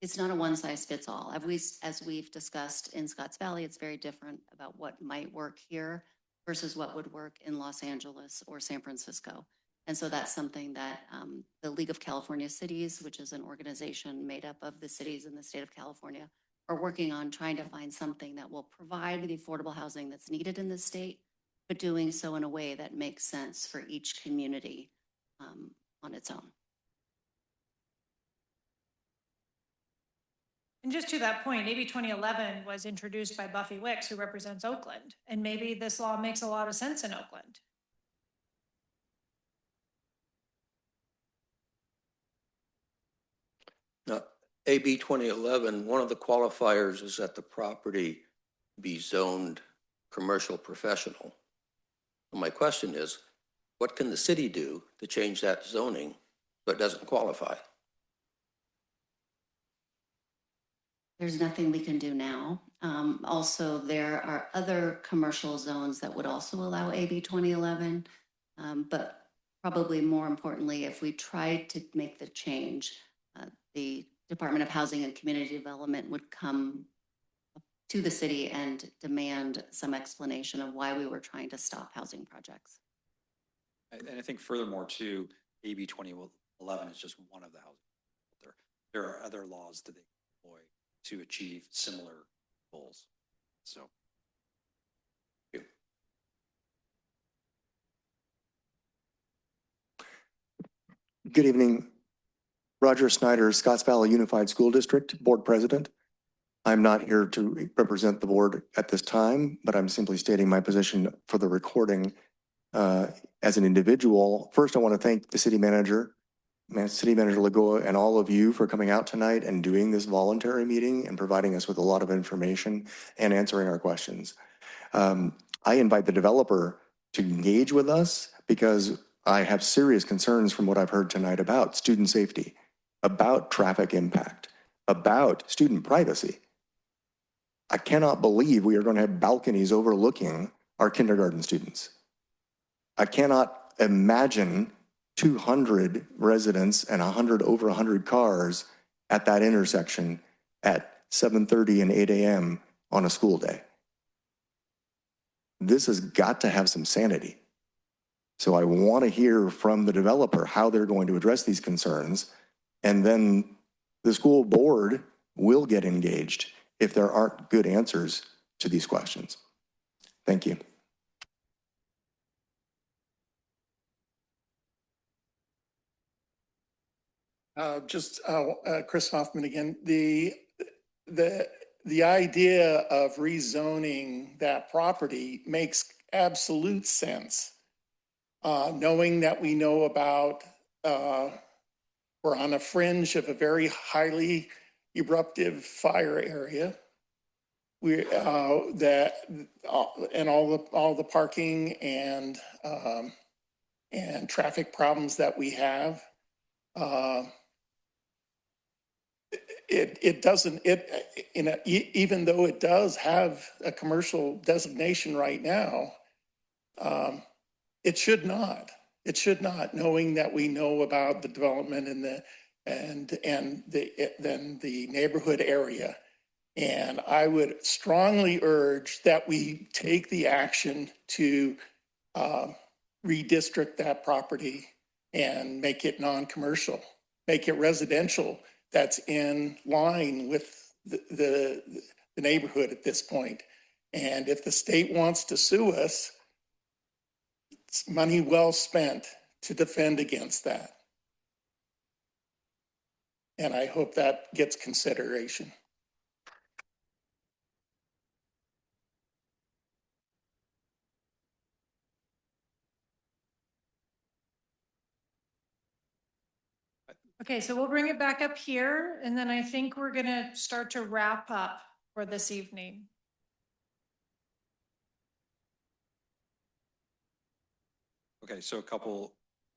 it's not a one size fits all. As we've discussed in Scotts Valley, it's very different about what might work here versus what would work in Los Angeles or San Francisco. And so that's something that the League of California Cities, which is an organization made up of the cities in the state of California, are working on trying to find something that will provide the affordable housing that's needed in the state, but doing so in a way that makes sense for each community on its own. And just to that point, AB 2011 was introduced by Buffy Wicks, who represents Oakland. And maybe this law makes a lot of sense in Oakland. Now, AB 2011, one of the qualifiers is that the property be zoned commercial professional. My question is, what can the city do to change that zoning so it doesn't qualify? There's nothing we can do now. Also, there are other commercial zones that would also allow AB 2011, but probably more importantly, if we tried to make the change, the Department of Housing and Community Development would come to the city and demand some explanation of why we were trying to stop housing projects. And I think furthermore too, AB 2011 is just one of the housing. There are other laws that they employ to achieve similar goals. So. Good evening. Roger Snyder, Scotts Valley Unified School District Board President. I'm not here to represent the board at this time, but I'm simply stating my position for the recording as an individual. First, I want to thank the city manager, City Manager Lagoa, and all of you for coming out tonight and doing this voluntary meeting and providing us with a lot of information and answering our questions. I invite the developer to engage with us because I have serious concerns from what I've heard tonight about student safety, about traffic impact, about student privacy. I cannot believe we are going to have balconies overlooking our kindergarten students. I cannot imagine 200 residents and over 100 cars at that intersection at 7:30 and 8 a.m. on a school day. This has got to have some sanity. So I want to hear from the developer how they're going to address these concerns, and then the school board will get engaged if there aren't good answers to these questions. Thank you. Chris Hoffman again. The idea of rezoning that property makes absolute sense. Knowing that we know about, we're on a fringe of a very highly eruptive fire area. We and all the parking and traffic problems that we have. It doesn't, even though it does have a commercial designation right now, it should not. It should not, knowing that we know about the development and the neighborhood area. And I would strongly urge that we take the action to redistrict that property and make it non-commercial, make it residential. That's in line with the neighborhood at this point. And if the state wants to sue us, it's money well spent to defend against that. And I hope that gets consideration. Okay, so we'll bring it back up here, and then I think we're gonna start to wrap up for this evening. Okay, so a couple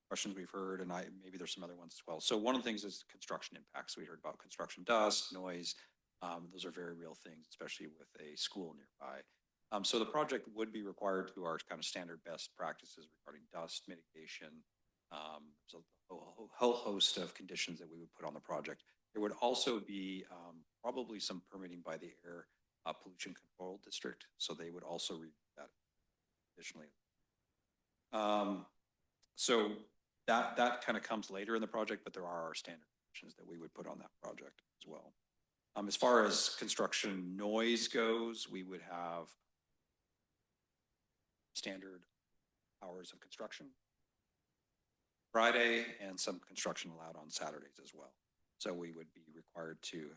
questions we've heard, and maybe there's some other ones as well. So one of the things is construction impacts. We heard about construction dust, noise. Those are very real things, especially with a school nearby. So the project would be required to our kind of standard best practices regarding dust mitigation. So a whole host of conditions that we would put on the project. There would also be probably some permitting by the Air Pollution Control District. So they would also review that additionally. So that kind of comes later in the project, but there are our standard conditions that we would put on that project as well. As far as construction noise goes, we would have standard hours of construction Friday and some construction allowed on Saturdays as well. So we would be required to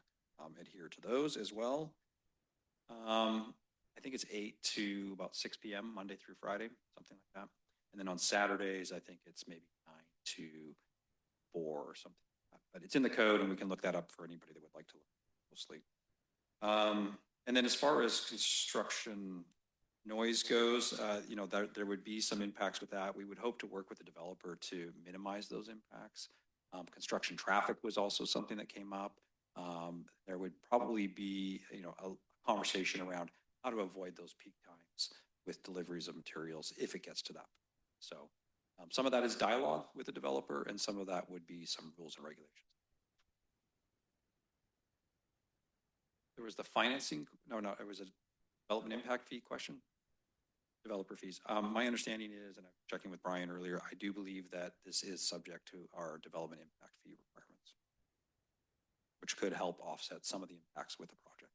adhere to those as well. I think it's 8 to about 6 p.m. Monday through Friday, something like that. And then on Saturdays, I think it's maybe 9 to 4 or something like that. But it's in the code, and we can look that up for anybody that would like to look closely. And then as far as construction noise goes, there would be some impacts with that. We would hope to work with the developer to minimize those impacts. Construction traffic was also something that came up. There would probably be, a conversation around how to avoid those peak times with deliveries of materials if it gets to that. So some of that is dialogue with the developer, and some of that would be some rules and regulations. There was the financing. No, it was a development impact fee question. Developer fees. My understanding is, and I'm checking with Brian earlier, I do believe that this is subject to our development impact fee requirements, which could help offset some of the impacts with the project.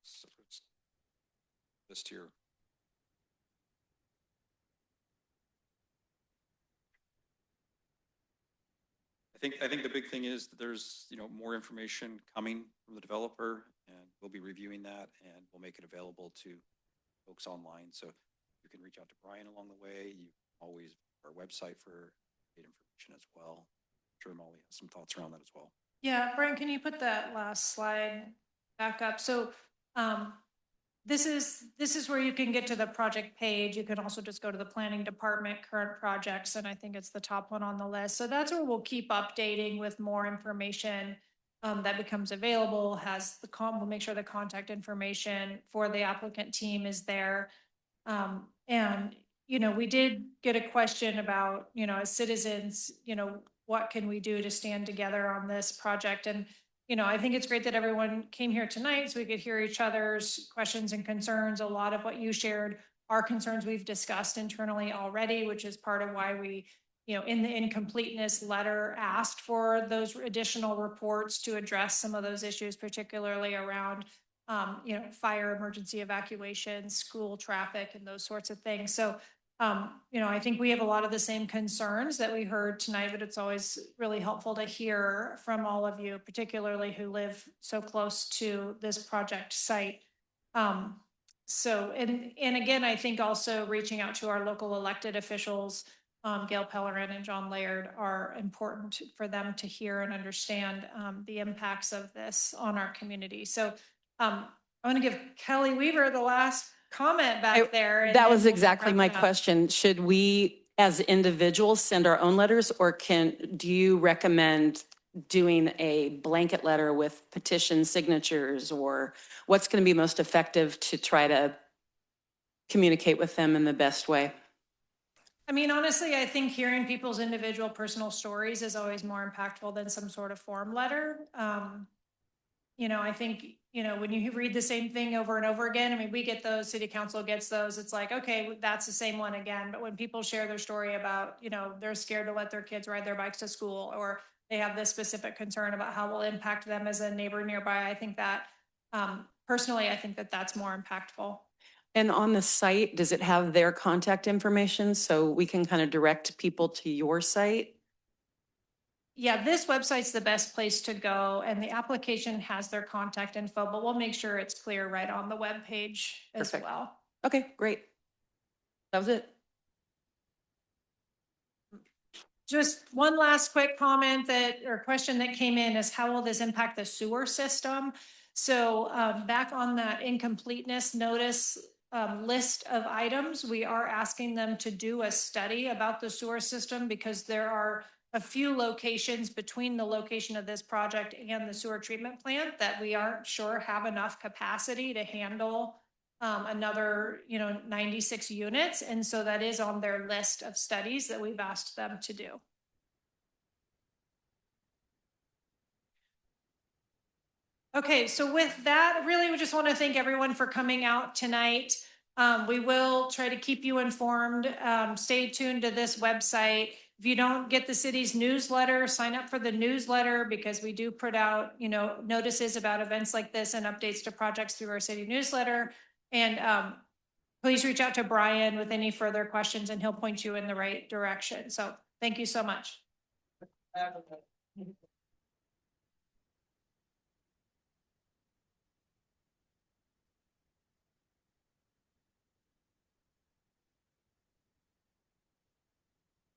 So it's list here. I think the big thing is that there's, more information coming from the developer, and we'll be reviewing that, and we'll make it available to folks online. So you can reach out to Brian along the way. You always our website for information as well. I'm sure Molly has some thoughts around that as well. Yeah, Brian, can you put that last slide back up? So this is where you can get to the project page. You can also just go to the planning department, current projects, and I think it's the top one on the list. So that's where we'll keep updating with more information that becomes available. We'll make sure the contact information for the applicant team is there. And, we did get a question about, as citizens, what can we do to stand together on this project? And, I think it's great that everyone came here tonight so we could hear each other's questions and concerns. A lot of what you shared are concerns we've discussed internally already, which is part of why we, in the incompleteness letter asked for those additional reports to address some of those issues, particularly around fire, emergency evacuation, school traffic, and those sorts of things. So, I think we have a lot of the same concerns that we heard tonight, but it's always really helpful to hear from all of you, particularly who live so close to this project site. So, and again, I think also reaching out to our local elected officials, Gail Pellerin and John Laird, are important for them to hear and understand the impacts of this on our community. So I want to give Kelly Weaver the last comment back there. And that was we'll exactly my wrap it up. question. Should we, as individuals, send our own letters, or do you recommend doing a blanket letter with petition signatures, or what's going to be most effective to try to communicate with them in the best way? I mean, honestly, I think hearing people's individual personal stories is always more impactful than some sort of form letter. I think, when you read the same thing over and over again, I mean, we get those, city council gets those, it's like, okay, that's the same one again. But when people share their story about, they're scared to let their kids ride their bikes to school, or they have this specific concern about how it will impact them as a neighbor nearby, I think that, personally, I think that that's more impactful. And on the site, does it have their contact information so we can kind of direct people to your site? Yeah, this website's the best place to go, and the application has their contact info, but we'll make sure it's clear right on the web page as Perfect. well. Okay, great. That was it. Just one last quick comment or question that came in is, how will this impact the sewer system? So back on that incompleteness notice list of items, we are asking them to do a study about the sewer system, because there are a few locations between the location of this project and the sewer treatment plant that we aren't sure have enough capacity to handle another 96 units. And so that is on their list of studies that we've asked them to do. Okay, so with that, really, we just want to thank everyone for coming out tonight. We will try to keep you informed. Stay tuned to this website. If you don't get the city's newsletter, sign up for the newsletter, because we do put out, notices about events like this and updates to projects through our city newsletter. And please reach out to Brian with any further questions, and he'll point you in the right direction. So thank you so much.